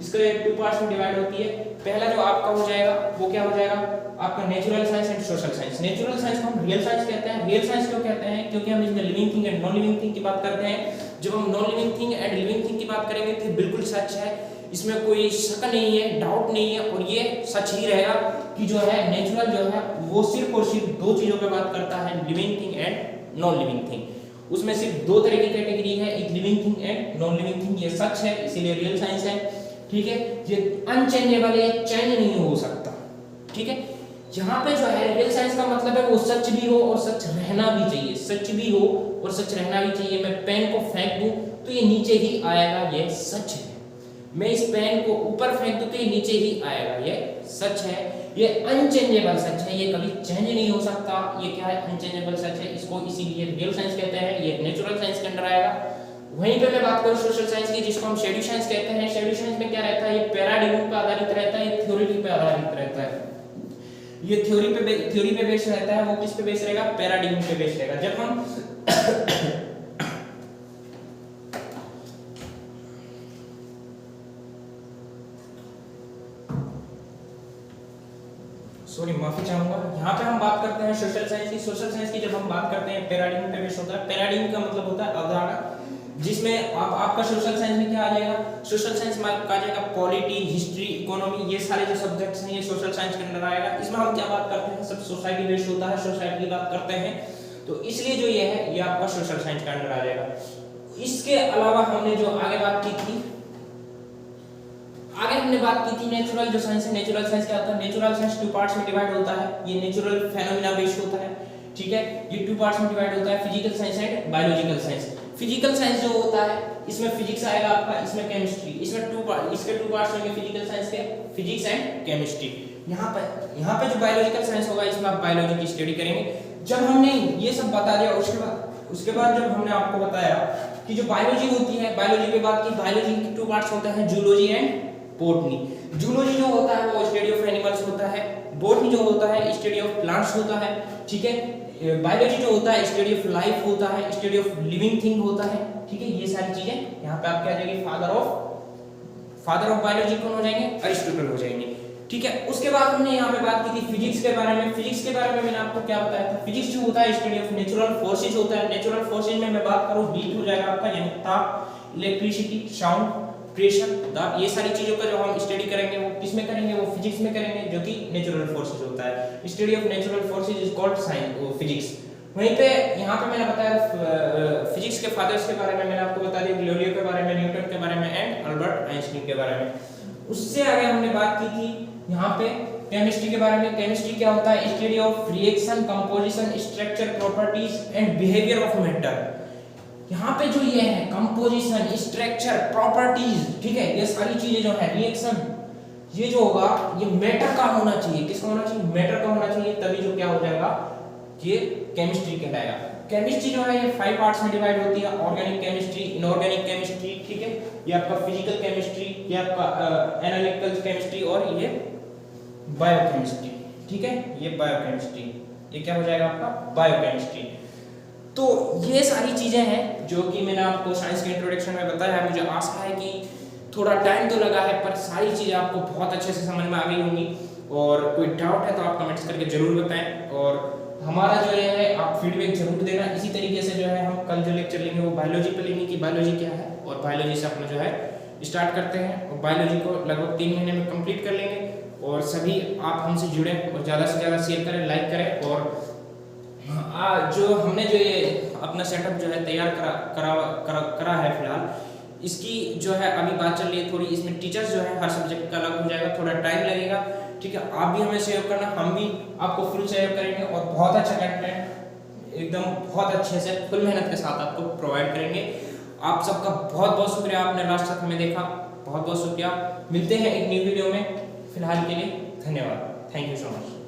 इसके टू पार्ट्स में डिवाइड होती है। पहला जो आपका हो जाएगा वो क्या हो जाएगा आपका natural science and social science. Natural science को हम रियल साइंस कहते हैं। रियल साइंस क्यों कहते हैं, क्योंकि हम इसमें living thing and non living thing की बात करते हैं। जब हम non living thing and living thing की बात करेंगे तो बिल्कुल सच है, इसमें कोई शक नहीं है, डाउट नहीं है, और ये सच ही रहेगा कि जो है नेचुरल जो है वो सिर्फ और सिर्फ दो चीजों पे बात करता है, living thing and non living thing. उसमें सिर्फ दो तरह की कैटेगरी है, एक living thing and non living thing. ये सच है, इसीलिए रियल साइंस है, ठीक है। ये अनचेंजेबल है, चेंज नहीं हो सकता, ठीक है। यहाँ पे जो है रियल साइंस का मतलब है वो सच भी हो और सच रहना भी चाहिए, सच भी हो और सच रहना भी चाहिए। मैं पेन को फेंक दूं तो ये नीचे ही आएगा, ये सच है। मैं इस पेन को ऊपर फेंक दूं तो ये नीचे ही आएगा, ये सच है। ये अनचेंजेबल सच है, ये कभी चेंज नहीं हो सकता। ये क्या है, अनचेंजेबल सच है, इसको इसीलिए रियल साइंस कहते हैं। ये नेचुरल साइंस के अंदर आएगा। वहीं पे मैं बात करूं सोशल साइंस की, जिसको हम शेड्यू साइंस कहते हैं। शेड्यू साइंस में क्या रहता है, ये पैराडिग्म पे आधारित रहता है, ये थ्योरी पे आधारित रहता है। ये थ्योरी पे बेस रहता है। वो किस पे बेस रहेगा, पैराडिग्म पे बेस रहेगा। जब हम माफी चाहूंगा, यहाँ पे हम बात करते हैं सोशल साइंस की। सोशल साइंस की जब हम बात करते हैं पैराडिग्म पे बेस होता है। पैराडिग्म का मतलब होता है अवधारणा, जिसमें आपका सोशल साइंस में क्या आ जाएगा, सोशल साइंस में आपका आ जाएगा पॉलिटी, हिस्ट्री, इकोनॉमी, ये सारे जो सब्जेक्ट्स हैं ये सोशल साइंस के अंदर आएगा। इसमें हम क्या बात करते हैं, सब सोसाइटी बेस्ड होता है, सोसाइटी की बात करते हैं, तो इसलिए जो ये है ये आपका सोशल साइंस के अंदर आ जाएगा। इसके अलावा हमने जो आगे बात की थी, आगे हमने बात की थी नेचुरल जो साइंस है। नेचुरल साइंस क्या होता है, नेचुरल साइंस टू पार्ट्स में डिवाइड होता है। ये नेचुरल फेनोमेना बेस्ड होता है, ठीक है। ये टू पार्ट्स में डिवाइड होता है, physical science and biological science. Physical science जो होता है इसमें फिजिक्स आएगा आपका, इसमें केमिस्ट्री, इसमें इसके टू पार्ट्स होंगे फिजिकल साइंस के, फिजिक्स एंड केमिस्ट्री। यहाँ पे जो बायोलॉजिकल साइंस होगा इसमें आप बायोलॉजी की स्टडी करेंगे। जब हमने ये सब बता दिया उसके बाद जब हमने आपको बताया कि जो बायोलॉजी होती है, बायोलॉजी पे बात की, बायोलॉजी के टू पार्ट्स होते हैं, जूलॉजी एंड बॉटनी। जूलॉजी जो होता है वो स्टडी ऑफ एनिमल्स होता है, बॉटनी जो होता है स्टडी ऑफ प्लांट्स होता है, ठीक है। बायोलॉजी जो होता है स्टडी ऑफ लाइफ होता है, स्टडी ऑफ लिविंग थिंग होता है, ठीक है। ये सारी चीजें यहाँ पे आपके आ जाएगी। फादर ऑफ बायोलॉजी कौन हो जाएंगे, अरिस्टोटल हो जाएंगे, ठीक है। उसके बाद हमने यहाँ पे बात की थी फिजिक्स के बारे में। फिजिक्स के बारे में मैंने आपको क्या बताया था, फिजिक्स जो होता है स्टडी ऑफ नेचुरल फोर्सेज होता है। नेचुरल फोर्सेज में मैं बात करूँ हीट हो जाएगा आपका, यानी ताप, इलेक्ट्रिसिटी, साउंड, प्रेशर, ये सारी चीजों का जो हम स्टडी करेंगे वो किसमें करेंगे, वो फिजिक्स में करेंगे, जो कि नेचुरल फोर्सेज होता है। Study of natural forces is called science, physics. वहीं पे यहाँ पे मैंने बताया फिजिक्स के फादर्स के बारे में, मैंने आपको बता दिया गैलीलियो के बारे में, न्यूटन के बारे में एंड अल्बर्ट आइंस्टीन के बारे में। उससे आगे हमने बात की थी यहाँ पे केमिस्ट्री के बारे में। केमिस्ट्री क्या होता है, study of reaction, composition, structure, properties and behaviour of matter. यहाँ पे जो ये है कंपोजिशन, स्ट्रक्चर, प्रॉपर्टीज, ठीक है, ये सारी चीजें जो है, रिएक्शन, ये जो होगा ये मैटर का होना चाहिए। किसका होना चाहिए, मैटर का होना चाहिए, तभी जो क्या हो जाएगा ये केमिस्ट्री कहलाएगा। केमिस्ट्री जो है ये 5 पार्ट्स में डिवाइड होती है, ऑर्गेनिक केमिस्ट्री, इनऑर्गेनिक केमिस्ट्री, ठीक है। ये आपका फिजिकल केमिस्ट्री, ये आपका एनालिटिकल केमिस्ट्री और ये बायोकेमिस्ट्री, ठीक है। ये बायोकेमिस्ट्री, ये क्या हो जाएगा आपका बायोकेमिस्ट्री। तो ये सारी चीजें हैं जो कि मैंने आपको साइंस के इंट्रोडक्शन में बताया है। मुझे आशा है कि थोड़ा टाइम तो लगा है पर सारी चीजें आपको बहुत अच्छे से समझ में आ गई होंगी। और कोई डाउट है तो आप कमेंट्स करके जरूर बताएं, और हमारा जो है आप फीडबैक जरूर देना। इसी तरीके से जो है हम कल जो लेक्चर लेंगे वो बायोलॉजी पे लेंगे कि बायोलॉजी क्या है, और बायोलॉजी से अपना जो है स्टार्ट करते हैं और बायोलॉजी को लगभग 3 महीने में कंप्लीट कर लेंगे। और सभी आप हमसे जुड़े और ज़्यादा से ज़्यादा शेयर करें, लाइक करें। और जो हमने जो ये अपना सेटअप जो है तैयार करा है फिलहाल, इसकी जो है अभी बात चल रही है थोड़ी, इसमें टीचर्स जो है हर सब्जेक्ट का अलग हो जाएगा, थोड़ा टाइम लगेगा, ठीक है। आप भी हमें सहयोग करना, हम भी आपको फुल सहयोग करेंगे और बहुत अच्छा कंटेंट एकदम बहुत अच्छे से फुल मेहनत के साथ आपको प्रोवाइड करेंगे। आप सबका बहुत बहुत शुक्रिया, आपने लास्ट तक हमें देखा, बहुत बहुत शुक्रिया। मिलते हैं एक न्यू वीडियो में, फिलहाल के लिए धन्यवाद, थैंक यू सो मच।